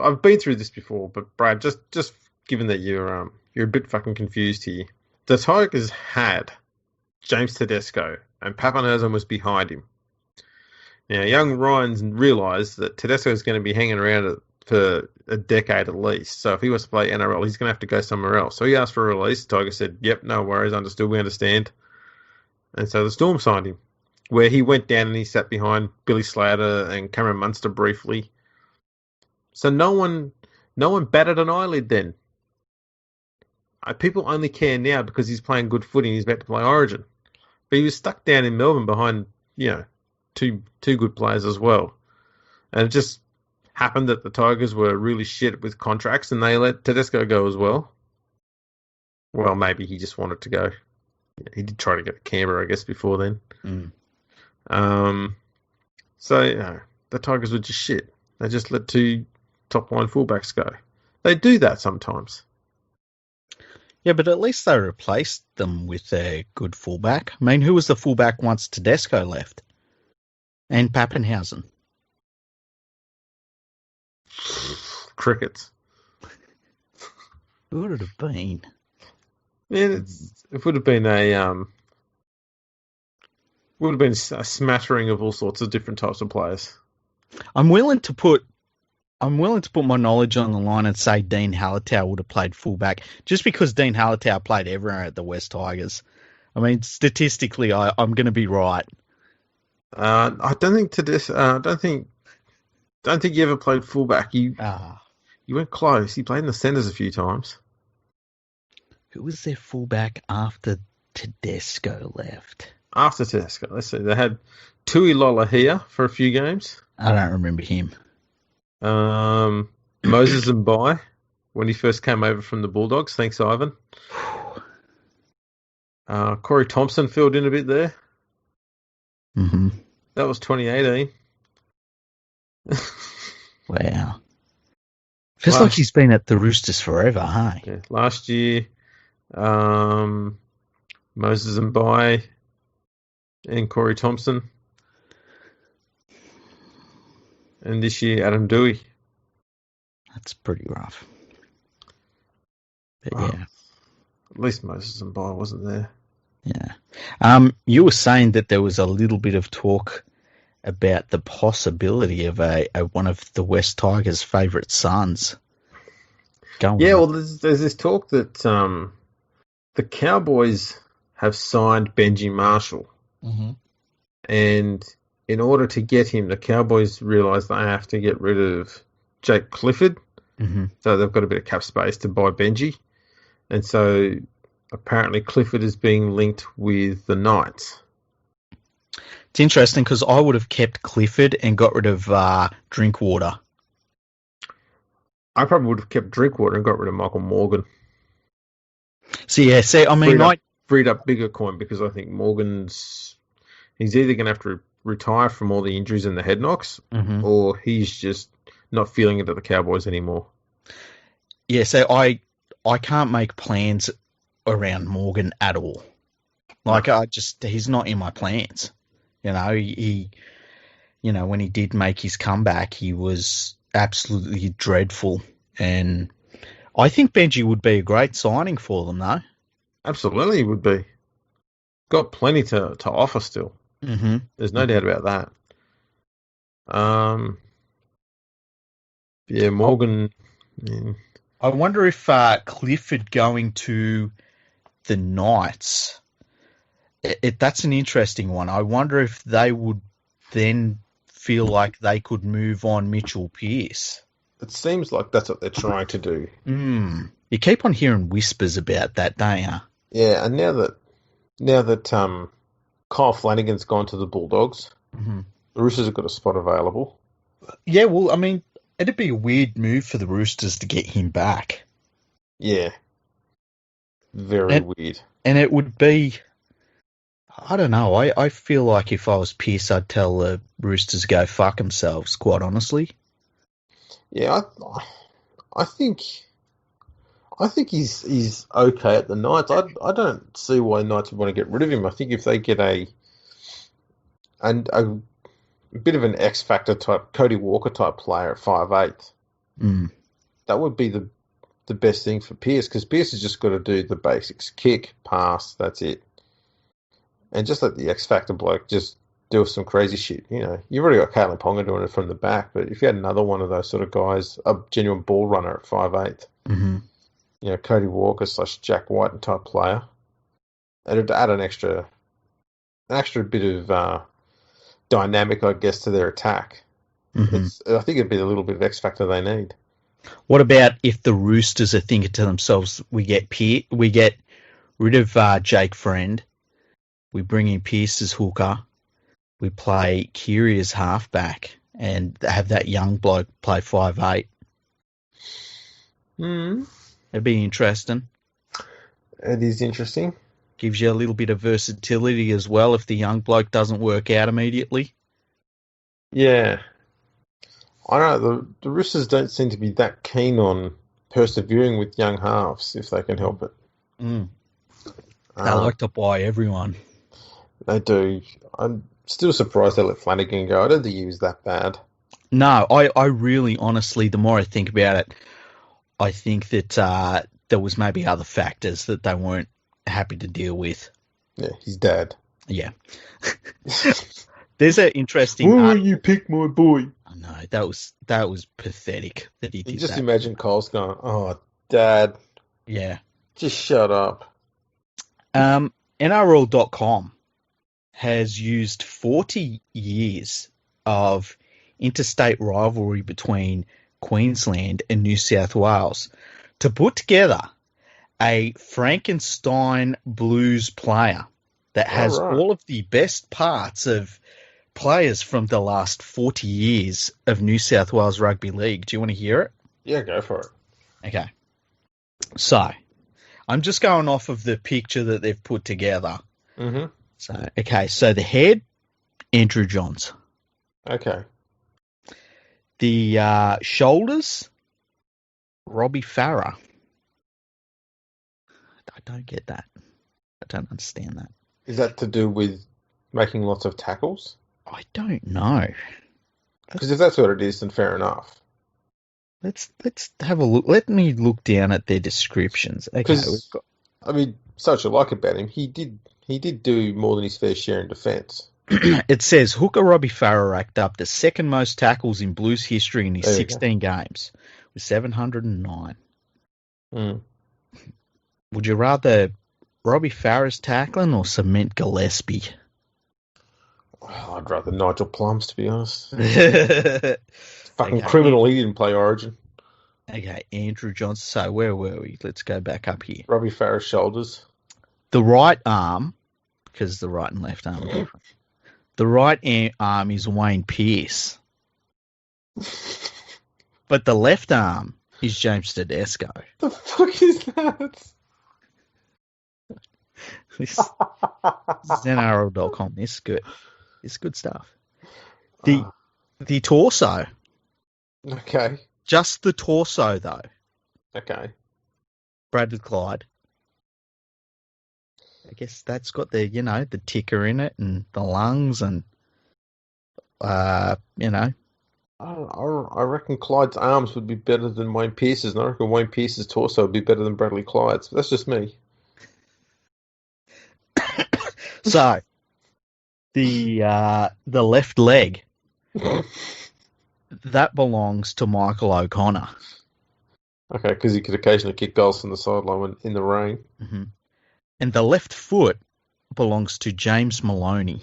I've been through this before, but Brad, just given that you're a bit fucking confused here, the Tigers had James Tedesco, and Pappenhuisen was behind him. Now, young Ryan's realised that Tedesco is going to be hanging around for a decade at least. So if he wants to play NRL, he's going to have to go somewhere else. So he asked for a release. The Tigers said, yep, no worries, understood, we understand. And so the Storm signed him, where he went down and he sat behind Billy Slater and Cameron Munster briefly. So no one batted an eyelid then. People only care now because he's playing good footy and he's about to play Origin. But he was stuck down in Melbourne behind, two good players as well. And it just happened that the Tigers were really shit with contracts and they let Tedesco go as well. Well, maybe he just wanted to go. He did try to get to Canberra, I guess, before then. So the Tigers were just shit. They just let 2 top-line fullbacks go. They do that sometimes. Yeah, but at least they replaced them with a good fullback. I mean, who was the fullback once Tedesco left? And Pappenhuisen. Crickets. Who would it have been? Man, it would have been a smattering of all sorts of different types of players. I'm willing to put my knowledge on the line and say Dean Hallertau would have played fullback, just because Dean Hallertau played everywhere at the West Tigers. I mean, statistically, I'm going to be right. I don't think don't think you ever played fullback. You went close. He played in the centres a few times. Who was their fullback after Tedesco left? After Tedesco, let's see. They had Tui Lolohea for a few games. I don't remember him. Moses Mbai when he first came over from the Bulldogs. Thanks, Ivan. Corey Thompson filled in a bit there. Mm-hmm. That was 2018. Wow. Feels like he's been at the Roosters forever, hey? Yeah, last year, Moses Mbai and Corey Thompson. And this year, Adam Dewey. That's pretty rough. But yeah. Yeah. At least Moses Mbai wasn't there. Yeah. You were saying that there was a little bit of talk about the possibility of a one of the West Tigers' favourite sons. Well, there's this talk that the Cowboys have signed Benji Marshall. Mm-hmm. And in order to get him, the Cowboys realise they have to get rid of Jake Clifford. Mm-hmm. So they've got a bit of cap space to buy Benji. And so apparently Clifford is being linked with the Knights. It's interesting because I would have kept Clifford and got rid of Drinkwater. I probably would have kept Drinkwater and got rid of Michael Morgan. Freed up bigger coin because I think he's either going to have to retire from all the injuries and the head knocks, mm-hmm. or he's just not feeling it at the Cowboys anymore. Yeah, so I can't make plans around Morgan at all. Like, he's not in my plans. He when he did make his comeback, he was absolutely dreadful. And I think Benji would be a great signing for them, though. Absolutely, would be. Got plenty to offer still. Mm-hmm. There's no doubt about that. Yeah, Morgan. I wonder if Clifford going to the Knights. That's an interesting one. I wonder if they would then feel like they could move on Mitchell Pearce. It seems like that's what they're trying to do. You keep on hearing whispers about that, don't you? Yeah, and now that Kyle Flanagan's gone to the Bulldogs, the Roosters have got a spot available. Yeah, well, I mean, it'd be a weird move for the Roosters to get him back. Yeah. Very weird. And it would be, I don't know, I feel like if I was Pearce, I'd tell the Roosters to go fuck themselves, quite honestly. Yeah, I think he's okay at the Knights. I don't see why Knights would want to get rid of him. I think if they get a bit of an X Factor type, Cody Walker type player at 5'8", that would be the best thing for Pearce, because Pearce has just got to do the basics: kick, pass, that's it, and just let the X Factor bloke just do some crazy shit. You've already got Caitlin Ponga doing it from the back, but if you had another one of those sort of guys, a genuine ball runner at 5'8", Cody Walker / Jack White type player, it'd add an extra bit of dynamic, I guess, to their attack. I think it'd be a little bit of X factor they need. What about if the Roosters are thinking to themselves, we get rid of Jake Friend, we bring in Pearce as hooker, we play Keary as halfback, and have that young bloke play 5'8"? It'd be interesting. It is interesting. Gives you a little bit of versatility as well if the young bloke doesn't work out immediately. Yeah. I don't know, the Roosters don't seem to be that keen on persevering with young halves if they can help it. They like to buy everyone. They do. I'm still surprised they let Flanagan go. I don't think he was that bad. No, I really, honestly, the more I think about it, I think that there was maybe other factors that they weren't happy to deal with. Yeah, his dad. Yeah. There's an interesting... Why won't you pick my boy? I know, that was pathetic that he did You just that. imagine Cole's going, oh, Dad. Yeah. Just shut up. NRL.com has used 40 years of interstate rivalry between Queensland and New South Wales to put together a Frankenstein blues player that has all of the best parts of players from the last 40 years of New South Wales Rugby League. Do you want to hear it? Yeah, go for it. Okay. So, I'm just going off of the picture that they've put together. So the head, Andrew Johns. Okay. The shoulders, Robbie Farah. I don't get that. I don't understand that. Is that to do with making lots of tackles? I don't know. Because if that's what it is, then fair enough. Let's have a look. Let me look down at their descriptions. Okay. I mean, so much I like about him. He did do more than his fair share in defence. It says hooker Robbie Farah racked up the second most tackles in Blues history in his 16 games with 709. Would you rather Robbie Farah's tackling or Cement Gillespie? Oh, I'd rather Nigel Plums, to be honest. Fucking criminal. He didn't play Origin. Okay, Andrew Johnson. So where were we? Let's go back up here. Robbie Farah's shoulders. The right arm, because the right and left arm are different. The right arm is Wayne Pearce. But the left arm is James Tedesco. The fuck is that? This is NRL.com. This is good. This is good stuff. The torso. Okay. Just the torso, though. Okay. Bred with Clyde. I guess that's got the ticker in it and the lungs and, I reckon Clyde's arms would be better than Wayne Pearce's, and I reckon Wayne Pearce's torso would be better than Bradley Clyde's. That's just me. So, the left leg, that belongs to Michael O'Connor. Okay, because he could occasionally kick goals from the sideline when in the rain. Mm-hmm. And the left foot belongs to James Maloney.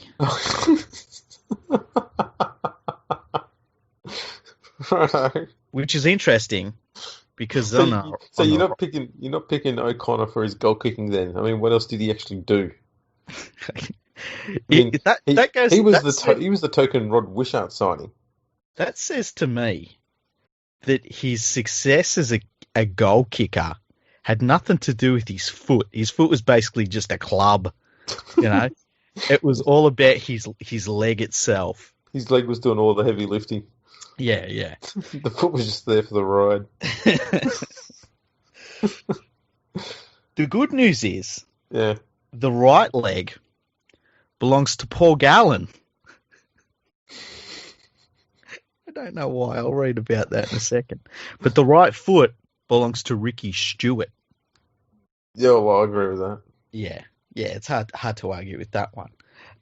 Right. Which is interesting because you're not picking O'Connor for his goal kicking then. I mean, what else did he actually do? He was the token Rod Wishart signing. That says to me that his success as a goal kicker had nothing to do with his foot. His foot was basically just a club, It was all about his leg itself. His leg was doing all the heavy lifting. Yeah. The foot was just there for the ride. The good news is, the right leg belongs to Paul Gallen. I don't know why. I'll read about that in a second. But the right foot belongs to Ricky Stewart. Yeah, well, I agree with that. Yeah, it's hard to argue with that one.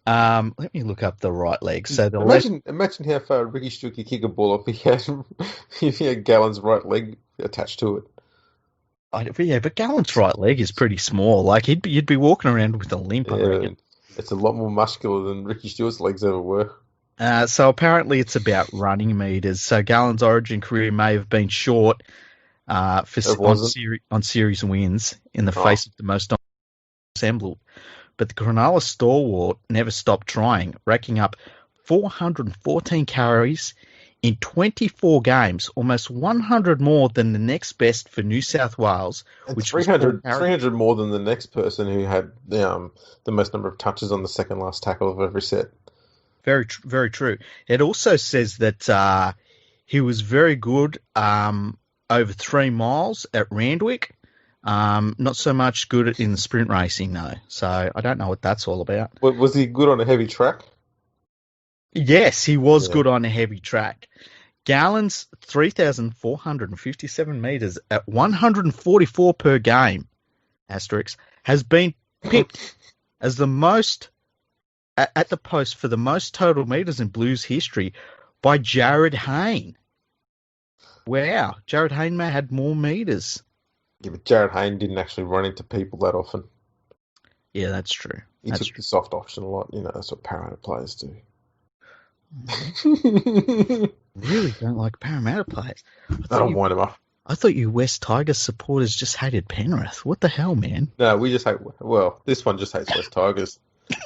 Let me look up the right leg. So imagine how far Ricky Stewart could kick a ball if he had Gallen's right leg attached to it. But Gallen's right leg is pretty small. Like you'd be walking around with a limp. I reckon. It's a lot more muscular than Ricky Stewart's legs ever were. So apparently it's about running meters. So Gallen's Origin career may have been short on series wins in the face of the most ensemble. But the Cronulla stalwart never stopped trying, racking up 414 carries in 24 games, almost 100 more than the next best for New South Wales, which 300 more than the next person who had the most number of touches on the second last tackle of every set. Very, very true. It also says that he was very good over 3 miles at Randwick. Not so much good in sprint racing, though. So I don't know what that's all about. Was he good on a heavy track? Yes, he was good on a heavy track. Gallen's 3,457 metres at 144 per game, asterisk, has been picked as the most at the post for the most total metres in Blues history by Jared Hayne. Wow, Jared Hayne may have had more metres. Yeah, but Jared Hayne didn't actually run into people that often. Yeah, that's true. He took the soft option a lot. That's what Parramatta players do. Really don't like Parramatta players. I don't wind them up. I thought you West Tigers supporters just hated Penrith. What the hell, man? No, we just hate... Well, this one just hates West Tigers.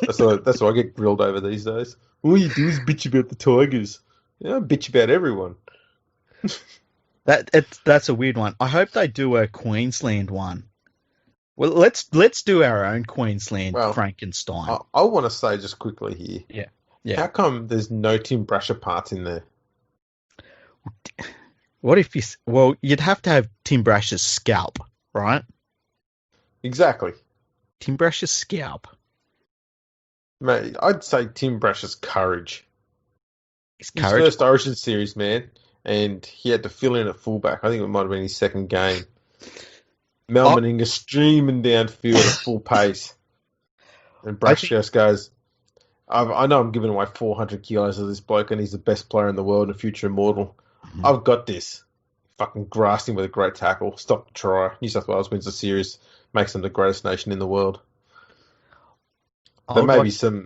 That's what I get grilled over these days. All you do is bitch about the Tigers. I bitch about everyone. That's a weird one. I hope they do a Queensland one. Well, let's do our own Queensland Frankenstein. I want to say just quickly here. Yeah. How come there's no Tim Brasher parts in there? What if you'd have to have Tim Brasher's scalp, right? Exactly. Tim Brasher's scalp. Mate, I'd say Tim Brasher's courage. His first Origin series, man, and he had to fill in at fullback. I think it might have been his second game. Mel Meninga streaming downfield at full pace. And Brash just goes, I know I'm giving away 400 kilos of this bloke and he's the best player in the world and a future immortal. Mm-hmm. I've got this. Fucking grasped him with a great tackle. Stop the try. New South Wales wins the series. Makes them the greatest nation in the world. There may be some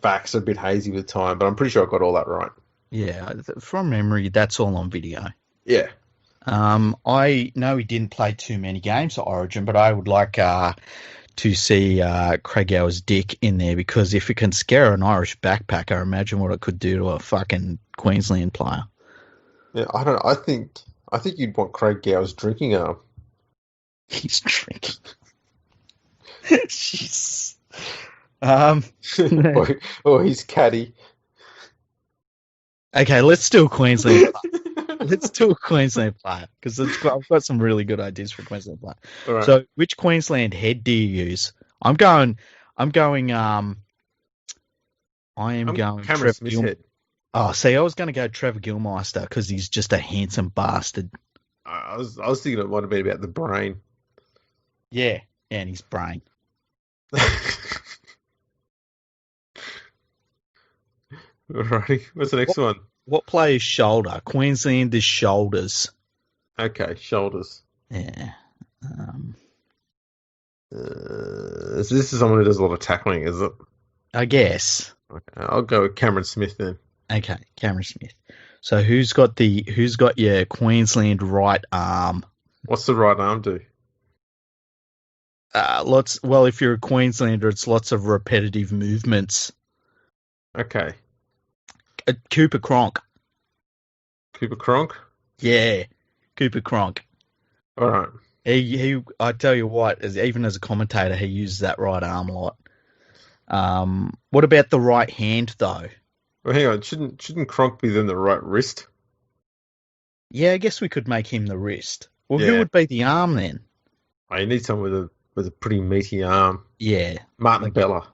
facts are a bit hazy with time, but I'm pretty sure I got all that right. Yeah, from memory, that's all on video. Yeah. I know he didn't play too many games at Origin, but I would like to see Craig Gower's dick in there, because if it can scare an Irish backpacker, imagine what it could do to a fucking Queensland player. Yeah, I don't know. I think you'd want Craig Gower's drinking arm. He's drinking. Jeez. Or his caddy. Okay, let's do Queensland. Let's do a Queensland player because I've got some really good ideas for a Queensland player. All right. So, which Queensland head do you use? I'm going. Cameron Trevor Smith's Gil- head. Oh, see, I was going to go Trevor Gilmeister because he's just a handsome bastard. I was thinking it might have been about the brain. Yeah, and his brain. Alrighty, what's the next one? What player's shoulder? Queenslanders' shoulders. Okay, shoulders. Yeah. This is someone who does a lot of tackling, is it? I guess. Okay, I'll go with Cameron Smith then. Okay, Cameron Smith. So who's got your Queensland right arm? What's the right arm do? Well, if you're a Queenslander, it's lots of repetitive movements. Okay. Cooper Cronk. Cooper Cronk? Yeah, Cooper Cronk. All right. He I tell you what, even as a commentator, he uses that right arm a lot. What about the right hand though? Well, hang on. Shouldn't Cronk be then the right wrist? Yeah, I guess we could make him the wrist. Well, Yeah. who would be the arm then? Oh, you need someone with a pretty meaty arm. Yeah. Martin Bella.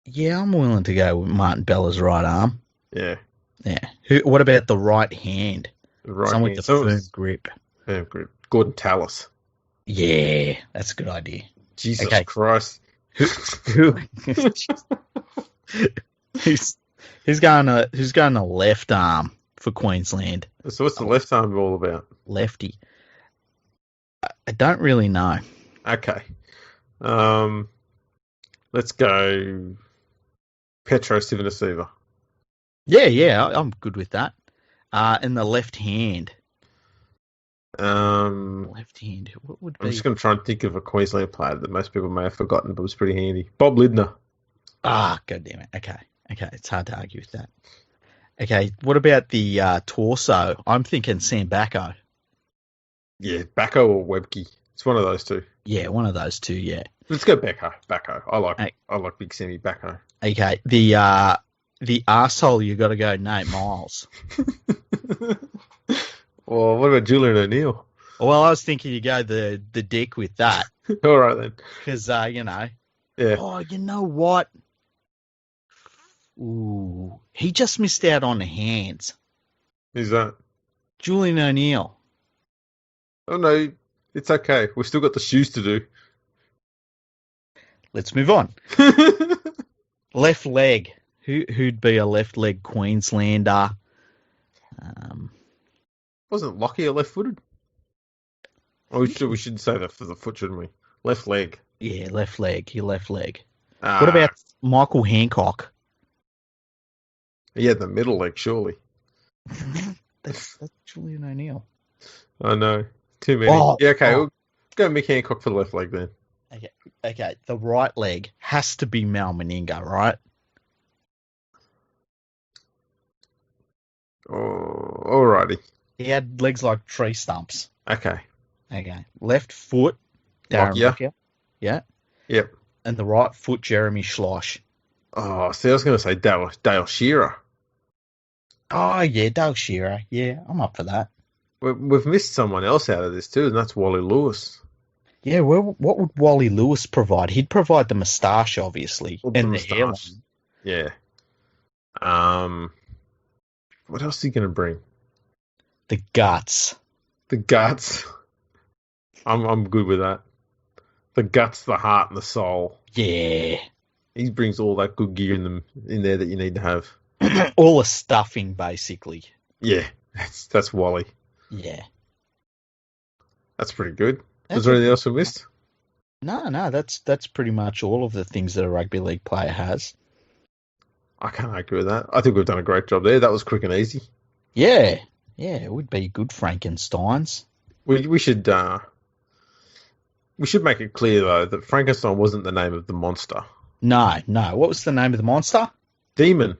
Yeah, I'm willing to go with Martin Bella's right arm. Yeah. Yeah. What about the right hand? The right Someone hand. with a firm grip. Firm grip. Gordon Tallis. Yeah, that's a good idea. Jesus Okay. Christ. Who's going to left arm for Queensland? So what's the left arm all about? Lefty. I don't really know. Okay. Let's go Petro Civoniceva. Yeah, I'm good with that. And the left hand. Left hand. What would be? I'm just going to try and think of a Queensland player that most people may have forgotten, but was pretty handy. Bob Lidner. God damn it. Okay. It's hard to argue with that. Okay, what about the torso? I'm thinking Sam Backo. Yeah, Backo or Webke. It's one of those two. Yeah, one of those two. Yeah. Let's go Backo. I like Big Sammy Backo. Okay, the arsehole you got to go Nate Miles. Well, what about Julian O'Neill? Well, I was thinking you go the dick with that All right then. because Yeah. Oh, you know what? Ooh, he just missed out on the hands. Who's that? Julian O'Neill. Oh no, it's okay. We've still got the shoes to do. Let's move on. Left leg. Who'd be a left leg Queenslander? Wasn't Lockie a left-footed? Oh, we should say that for the foot, shouldn't we? Left leg. Yeah, left leg. Your left leg. Ah, What about Michael Hancock? Yeah, the middle leg, surely. That's Julian O'Neill. I know. Too many. Yeah, okay. We'll go Mick Hancock for the left leg then. Okay. The right leg has to be Mal Meninga, right? Oh, alrighty. He had legs like tree stumps. Okay. Okay. Left foot, Darren Lockyer. Lockyer. Yeah. Yep. And the right foot, Jeremy Schloss. Oh, see, I was going to say Dale Shearer. Oh, yeah, Dale Shearer. Yeah, I'm up for that. We've missed someone else out of this too, and that's Wally Lewis. Yeah, well, what would Wally Lewis provide? He'd provide the moustache, obviously, Well, and the moustache. hairline. Yeah. What else is he going to bring? The guts. The guts. I'm good with that. The guts, the heart, and the soul. Yeah. He brings all that good gear in there that you need to have. All the stuffing, basically. Yeah, that's Wally. Yeah. That's pretty good. Was there anything else we missed? No, that's pretty much all of the things that a rugby league player has. I can't argue with that. I think we've done a great job there. That was quick and easy. Yeah, it would be good Frankensteins. We should make it clear though that Frankenstein wasn't the name of the monster. No. What was the name of the monster? Demon.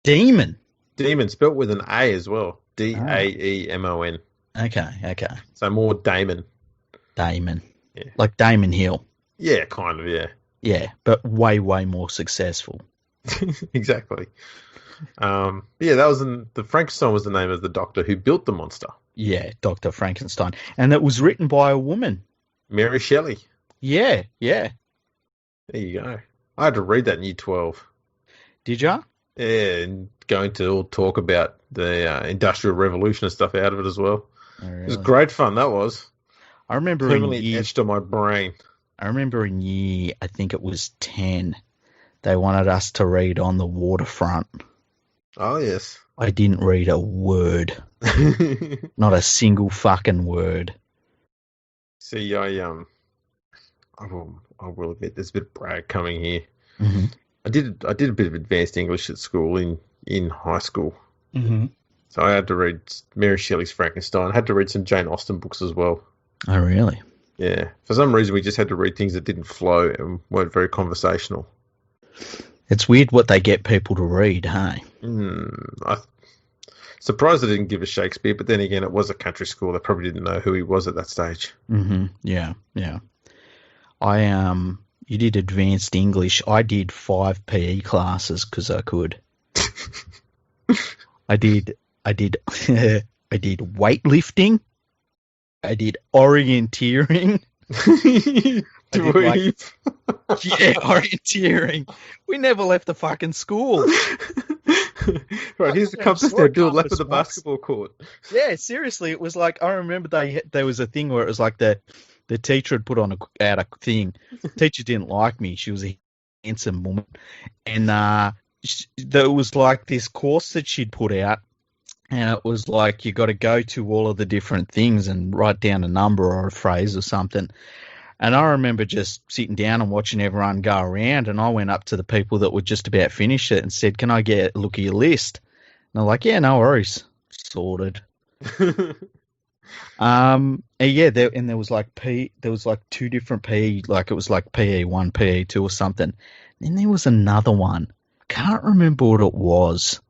Demon. Demon, spelt with an A as well. Daemon. Okay. So more Damon. Damon. Yeah. Like Damon Hill. Yeah, kind of, yeah. Yeah, but way more successful. Exactly. Yeah, that was the Frankenstein was the name of the doctor who built the monster. Yeah, Dr. Frankenstein. And it was written by a woman. Mary Shelley. Yeah, yeah. There you go. I had to read that in Year 12. Did ya? Yeah, and going to all talk about the Industrial Revolution and stuff out of it as well. Oh, really? It was great fun, that was. I remember Permanently etched on my brain. I think it was 10, they wanted us to read On the Waterfront. Oh, yes. I didn't read a word. Not a single fucking word. See, I will admit there's a bit of brag coming here. Mm-hmm. I did a bit of advanced English at school in high school. Mm-hmm. So I had to read Mary Shelley's Frankenstein. I had to read some Jane Austen books as well. Oh, really? Yeah. For some reason, we just had to read things that didn't flow and weren't very conversational. It's weird what they get people to read, hey? I'm surprised they didn't give us Shakespeare, but then again, it was a country school. They probably didn't know who he was at that stage. Mm-hmm. Yeah, yeah. You did advanced English. I did 5 PE classes because I could. I did weightlifting. I did orienteering. Orienteering. We never left the fucking school. Right, here's the compass there. Do a lap of the basketball court. Yeah, seriously, it was like, I remember there was a thing where it was like the teacher had put out a thing. The teacher didn't like me. She was a handsome woman. And there was like this course that she'd put out. And it was like you got to go to all of the different things and write down a number or a phrase or something. And I remember just sitting down and watching everyone go around. And I went up to the people that were just about finished it and said, "Can I get a look at your list?" And they're like, "Yeah, no worries." Sorted. And yeah, there was like 2 different PE, like it was like PE1, PE2 or something. And there was another one. Can't remember what it was.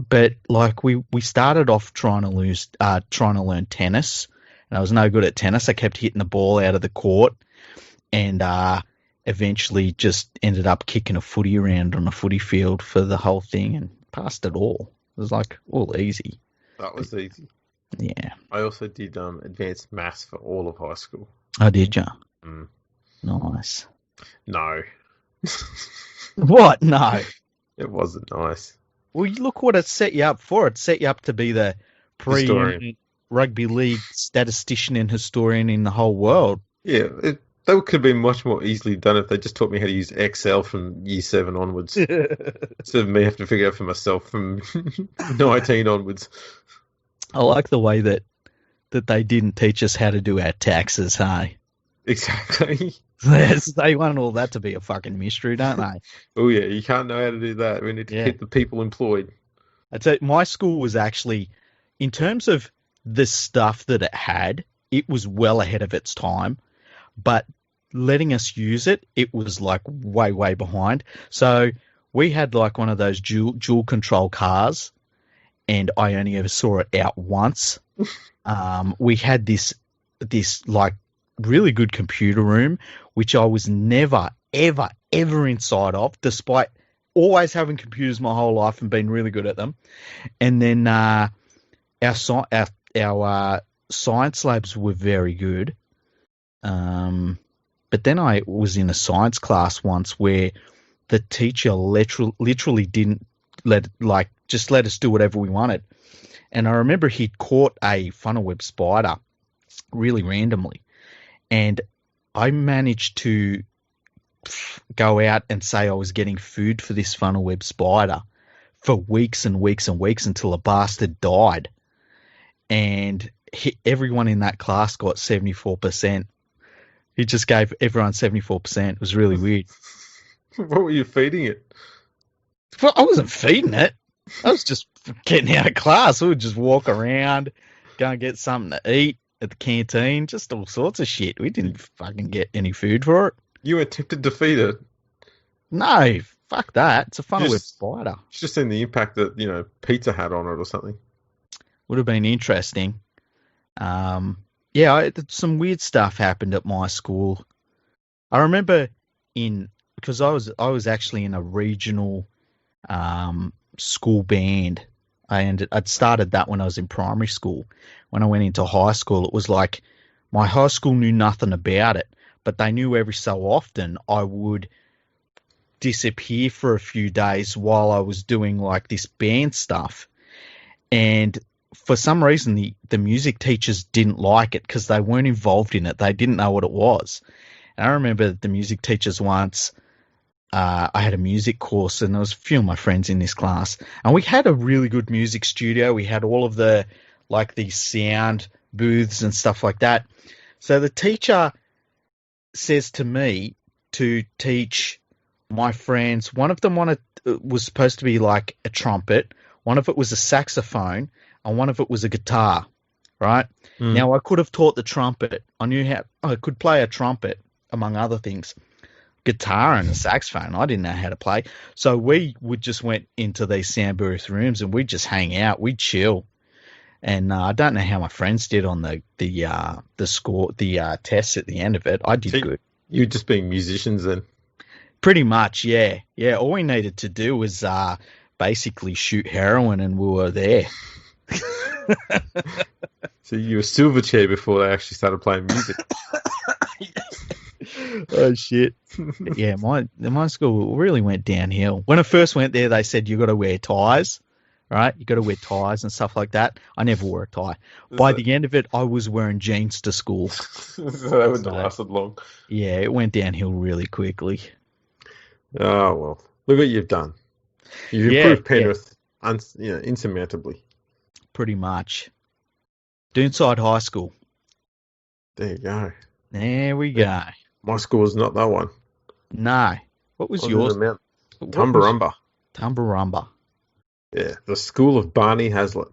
But like we started off trying to learn tennis, and I was no good at tennis. I kept hitting the ball out of the court, and eventually just ended up kicking a footy around on a footy field for the whole thing and passed it all. It was like all easy. That was easy. Yeah. I also did advanced maths for all of high school. Oh, did you? Mm. Nice. No. What? No. It wasn't nice. Well, you look what it set you up for. It set you up to be the Rugby League statistician and historian in the whole world. Yeah, that could have been much more easily done if they just taught me how to use Excel from Year 7 onwards. Instead of me having to figure it out for myself from 19 onwards. I like the way that they didn't teach us how to do our taxes, hey? Exactly. They want all that to be a fucking mystery, don't they? Oh, yeah, you can't know how to do that. We need to keep the people employed. I'd say my school was actually, in terms of the stuff that it was well ahead of its time, but letting us use it, it was like way, way behind. So we had like one of those dual control cars, and I only ever saw it out once. We had this like really good computer room, which I was never, ever, ever inside of, despite always having computers my whole life and being really good at them. And then our science labs were very good. But then I was in a science class once where the teacher literally didn't let us do whatever we wanted. And I remember he'd caught a funnel web spider really randomly. And I managed to go out and say I was getting food for this funnel web spider for weeks and weeks and weeks until a bastard died. And everyone in that class got 74%. He just gave everyone 74%. It was really weird. What were you feeding it? Well, I wasn't feeding it. I was just getting out of class. We would just walk around, go and get something to eat at the canteen, just all sorts of shit. We didn't fucking get any food for it. You attempted to feed it? No, fuck that. It's a funnel web spider. It's just seen the impact that, pizza had on it or something. Would have been interesting. Some weird stuff happened at my school. I remember because I was actually in a regional school band. I'd started that when I was in primary school. When I went into high school, it was like my high school knew nothing about it, but they knew every so often I would disappear for a few days while I was doing like this band stuff. And for some reason, the music teachers didn't like it because they weren't involved in it. They didn't know what it was. And I remember the music teachers once, I had a music course and there was a few of my friends in this class, and we had a really good music studio. We had all of the sound booths and stuff like that. So the teacher says to me to teach my friends. One of them was supposed to be like a trumpet. One of it was a saxophone, and one of it was a guitar, right? Mm. Now, I could have taught the trumpet. I could play a trumpet, among other things. Guitar and a saxophone, I didn't know how to play. So we just went into these sound booth rooms and we'd just hang out. We'd chill. And I don't know how my friends did on the tests at the end of it. I did good. You were just being musicians then? Pretty much, yeah. Yeah, all we needed to do was basically shoot heroin and we were there. So you were Silverchair before they actually started playing music. Oh shit! Yeah, my school really went downhill. When I first went there, they said you got to wear ties, right? You got to wear ties and stuff like that. I never wore a tie. By the end of it, I was wearing jeans to school. So that wouldn't have lasted long. Yeah, it went downhill really quickly. Oh well, look what you've done. You've improved Penrith, insurmountably. Pretty much. Doonside High School. There you go. There we go. My school was not that one. No. What was yours? Tumbarumba. Tumbarumba. Yeah, the school of Barney Hazlitt.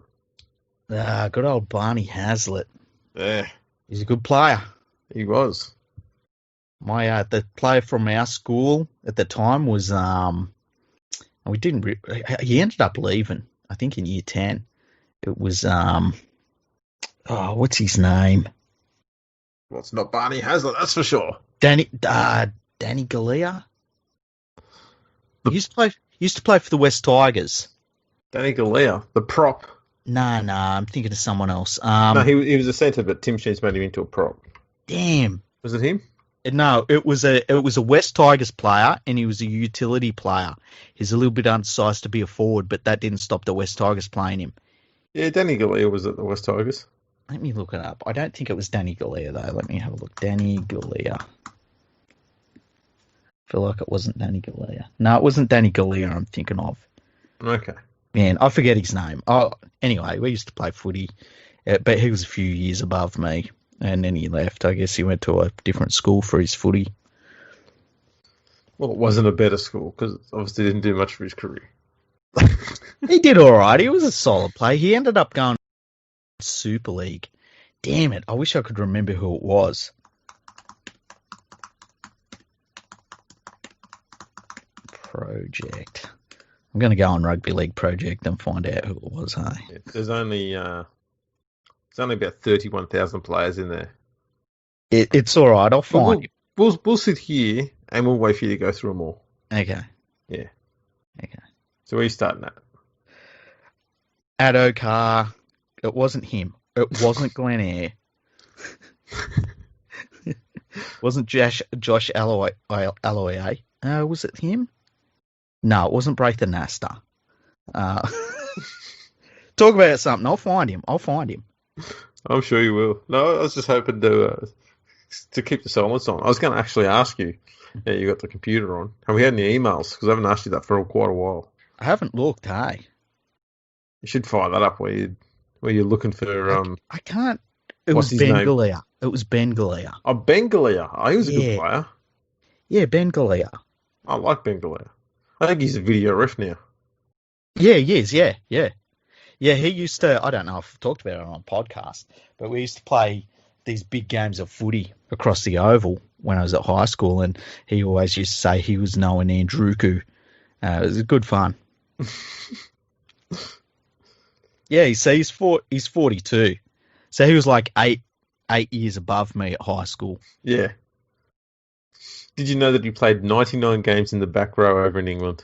Ah, good old Barney Hazlitt. Yeah. He's a good player. He was. The player from our school at the time was he ended up leaving, I think in year 10. It was what's his name? Well, it's not Barney Hazlitt, that's for sure. Danny Galea. He used to play for the West Tigers. Danny Galea, the prop. No, I'm thinking of someone else. No, he was a centre, but Tim Sheens made him into a prop. Damn. Was it him? No, it was a West Tigers player, and he was a utility player. He's a little bit undersized to be a forward, but that didn't stop the West Tigers playing him. Yeah, Danny Galea was at the West Tigers. Let me look it up. I don't think it was Danny Galea, though. Let me have a look. Danny Galea. I feel like it wasn't Danny Galea. No, it wasn't Danny Galea I'm thinking of. Okay. Man, I forget his name. Oh, anyway, we used to play footy, but he was a few years above me, and then he left. I guess he went to a different school for his footy. Well, it wasn't a better school, because obviously didn't do much for his career. He did all right. He was a solid player. He ended up going Super League. Damn it. I wish I could remember who it was. Project. I'm going to go on Rugby League Project and find out who it was, hey? Yeah, there's only about 31,000 players in there. It's all right. I'll find it. We'll sit here and we'll wait for you to go through them all. Okay. Yeah. Okay. So where are you starting at? Addo Carr. It wasn't him. It wasn't Glenn Eyre. Wasn't Josh Alloy? Was it him? No, it wasn't Braithen Nasta. Talk about something. I'll find him. I'm sure you will. No, I was just hoping to keep the silence on. I was going to actually ask you. Yeah, you got the computer on. Have we had any emails? Because I haven't asked you that for quite a while. I haven't looked, hey. You should fire that up where you're looking for... I can't... It was Ben Galea. It was Ben Galea. Oh, Ben Galea. Oh, he was a good player. Yeah, Ben Galea. I like Ben Galea. I think he's a video ref now. Yeah, he is, yeah. Yeah, he used to... I don't know if I've talked about it on a podcast, but we used to play these big games of footy across the oval when I was at high school, and he always used to say he was Noah Nandruku. It was good fun. Yeah, he's 42. So he was like eight years above me at high school. Yeah. Did you know that he played 99 games in the back row over in England?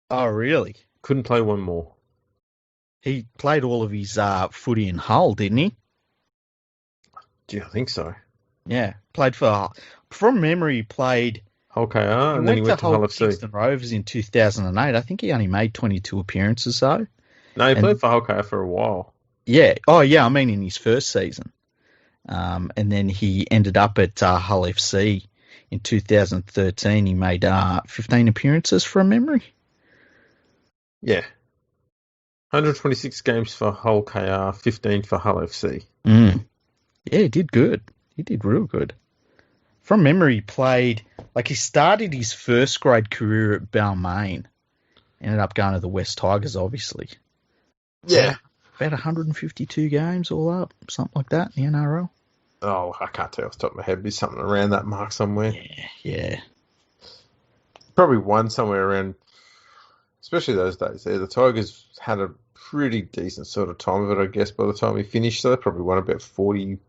Oh, really? Couldn't play one more. He played all of his footy in Hull, didn't he? Yeah, I think so. Yeah, played for. From memory, he played. Hull KR, and then he went to Hull FC. Kingston Rovers in 2008. I think he only made 22 appearances though. No, he played for Hull KR for a while. Yeah. Oh, yeah. I mean, in his first season, and then he ended up at Hull FC in 2013. He made 15 appearances from memory. Yeah. 126 games for Hull KR, 15 for Hull FC. Yeah, he did good. He did real good. From memory, he played, he started his first grade career at Balmain. Ended up going to the West Tigers, obviously. Yeah. About 152 games all up, something like that in the NRL. Oh, I can't tell off the top of my head. It'd be something around that mark somewhere. Yeah. Probably one somewhere around, especially those days there. The Tigers had a pretty decent sort of time of it, I guess, by the time he finished. So they probably won about 42%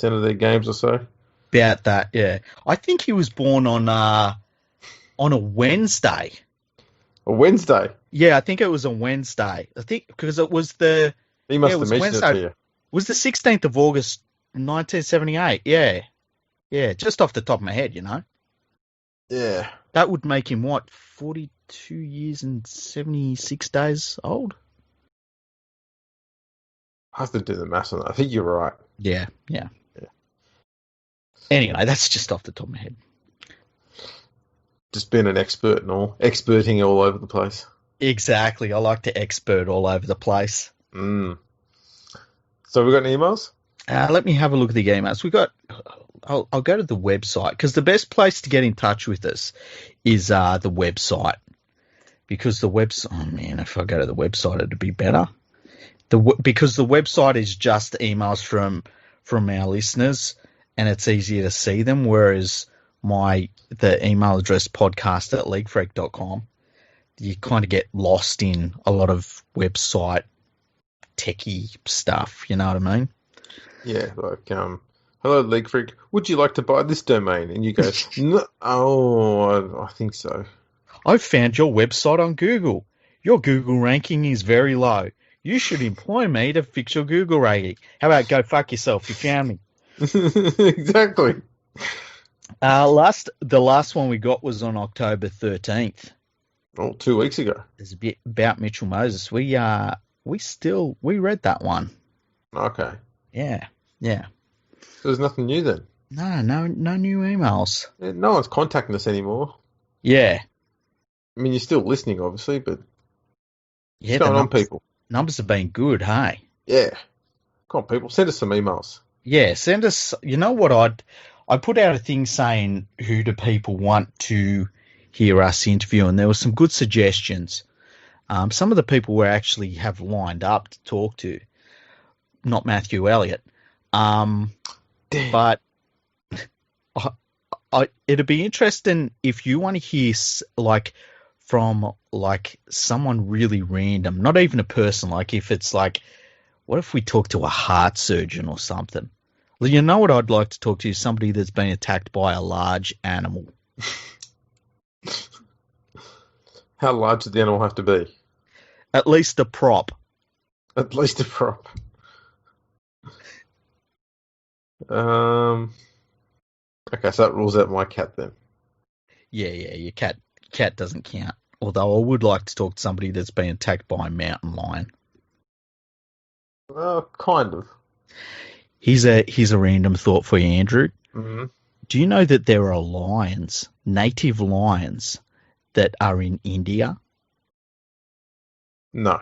of their games or so. About that, yeah. I think he was born on a Wednesday. A Wednesday? Yeah, I think it was a Wednesday. I think because it was the... He must have mentioned it to you. It was the 16th of August, 1978, yeah. Yeah, just off the top of my head, you know. Yeah. That would make him, 42 years and 76 days old? I have to do the maths on that. I think you're right. Yeah. Anyway, that's just off the top of my head. Just being an expert and all. Experting all over the place. Exactly. I like to expert all over the place. So we got any emails? Let me have a look at the emails. I'll go to the website because the best place to get in touch with us is the website. Because the website... Oh, man, if I go to the website, it'd be better. Because the website is just emails from our listeners, and it's easier to see them, whereas the email address podcast@leaguefreak.com, you kind of get lost in a lot of website techie stuff, you know what I mean? Yeah, hello, League Freak, would you like to buy this domain? And you go, no, I think so. I've found your website on Google. Your Google ranking is very low. You should employ me to fix your Google rating. How about go fuck yourself? You found me. Exactly. The last one we got was on October 13th. Oh, 2 weeks ago. It's a bit about Mitchell Moses. We read that one. Okay. Yeah. There's nothing new then. No new emails. Yeah, no one's contacting us anymore. Yeah. I mean, you're still listening, obviously, but what's going on, people? Numbers have been good, hey? Yeah. Come on, people. Send us some emails. Yeah, send us... You know what I put out a thing saying who do people want to hear us interview, and there were some good suggestions. Some of the people we actually have lined up to talk to, not Matthew Elliott. But it'd be interesting if you want to hear from someone really random, not even a person. If it's what if we talk to a heart surgeon or something? Well, you know what I'd like to talk to? Somebody that's been attacked by a large animal. How large does the animal have to be? At least a prop. At least a prop. Okay, so that rules out my cat then. Yeah, your cat doesn't count. Although I would like to talk to somebody that's been attacked by a mountain lion. Kind of. Here's a random thought for you, Andrew. Mm-hmm. Do you know that there are lions, native lions, that are in India? No.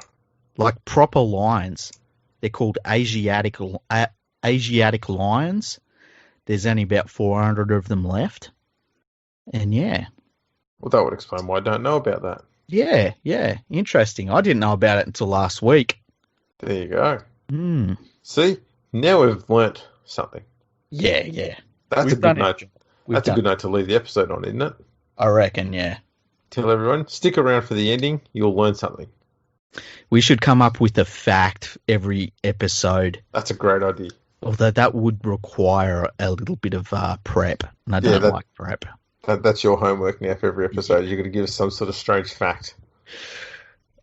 Like proper lions. They're called Asiatic lions. There's only about 400 of them left. And yeah. Well, that would explain why I don't know about that. Yeah. Interesting. I didn't know about it until last week. There you go. See? Now we've learnt something. Yeah. That's a good note. That's a good note to leave the episode on, isn't it? I reckon, yeah. Tell everyone, stick around for the ending. You'll learn something. We should come up with a fact every episode. That's a great idea. Although that would require a little bit of prep, and I don't like prep. That's your homework now for every episode. You're going to give us some sort of strange fact.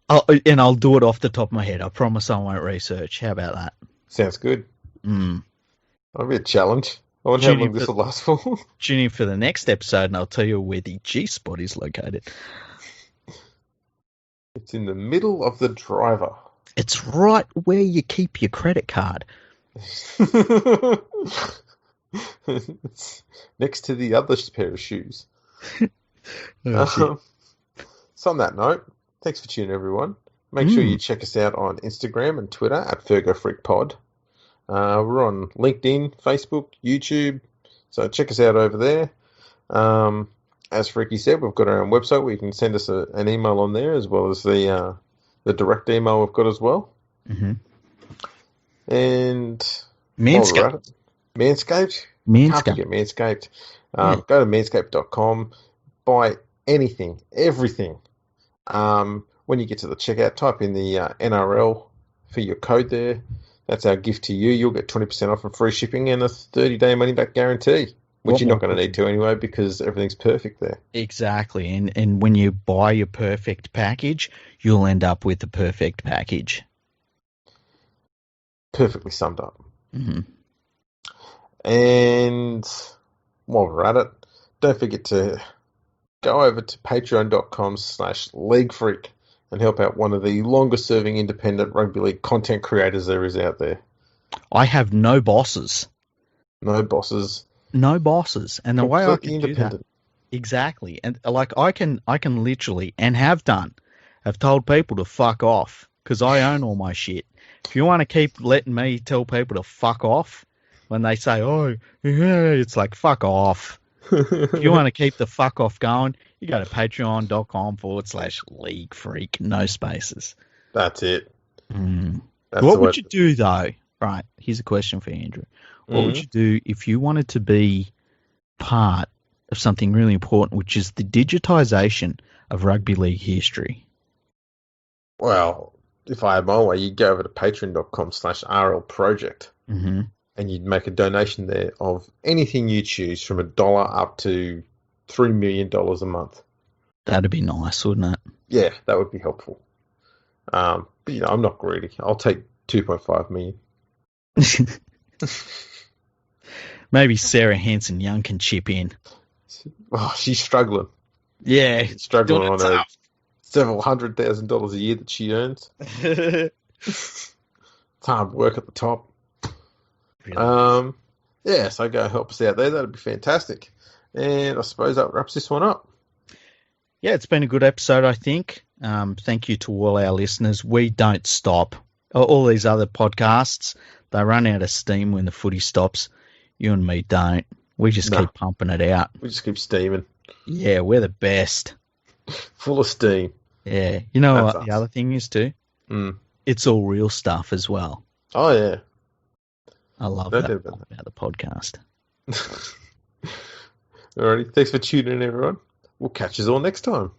I'll do it off the top of my head. I promise I won't research. How about that? Sounds good. Mm. That'll be a challenge. I wonder how long this will last for. Tune in for the next episode, and I'll tell you where the G-spot is located. It's in the middle of the driver. It's right where you keep your credit card. It's next to the other pair of shoes. Oh, so on that note, thanks for tuning in, everyone. Make sure you check us out on Instagram and Twitter at FergoFreakPod. We're on LinkedIn, Facebook, YouTube, so check us out over there. As Freaky said, we've got our own website where you can send us an email on there, as well as the direct email we've got as well. Mm-hmm. And Manscaped. Manscaped? Can't forget Manscaped. Go to manscaped.com, buy anything, everything. When you get to the checkout, type in the NRL for your code there. That's our gift to you. You'll get 20% off and free shipping and a 30-day money-back guarantee, which you're not going to need to anyway because everything's perfect there. Exactly. And when you buy your perfect package, you'll end up with the perfect package. Perfectly summed up. Mm-hmm. And while we're at it, don't forget to go over to patreon.com/leaguefreak and help out one of the longest-serving independent rugby league content creators there is out there. I have no bosses. No bosses. No bosses. And the way I can do that, exactly. And like I can literally, and have told people to fuck off because I own all my shit. If you want to keep letting me tell people to fuck off when they say, oh, yeah, it's like, fuck off. If you want to keep the fuck off going, you go to patreon.com/league freak, no spaces. That's it. What would you do, though? Right, here's a question for Andrew. What would you do if you wanted to be part of something really important, which is the digitization of rugby league history? Well, if I had my way, you'd go over to patreon.com/RL project. Mm-hmm. And you'd make a donation there of anything you choose from $1 up to $3 million a month. That'd be nice, wouldn't it? Yeah, that would be helpful. But, I'm not greedy. I'll take 2.5 million. Maybe Sarah Hanson-Young can chip in. Oh, she's struggling. Yeah. She's struggling on her several $100,000 a year that she earns. It's hard work at the top. Really? So go help us out there. That'd be fantastic. And I suppose that wraps this one up. Yeah, it's been a good episode, I think. Thank you to all our listeners. We don't stop. All these other podcasts, they run out of steam when the footy stops. You and me don't. We just keep pumping it out. We just keep steaming. Yeah, we're the best. Full of steam. Yeah. You know what the other thing is too? It's all real stuff as well. Oh, yeah. I love that about the podcast. Alrighty, thanks for tuning in, everyone. We'll catch you all next time.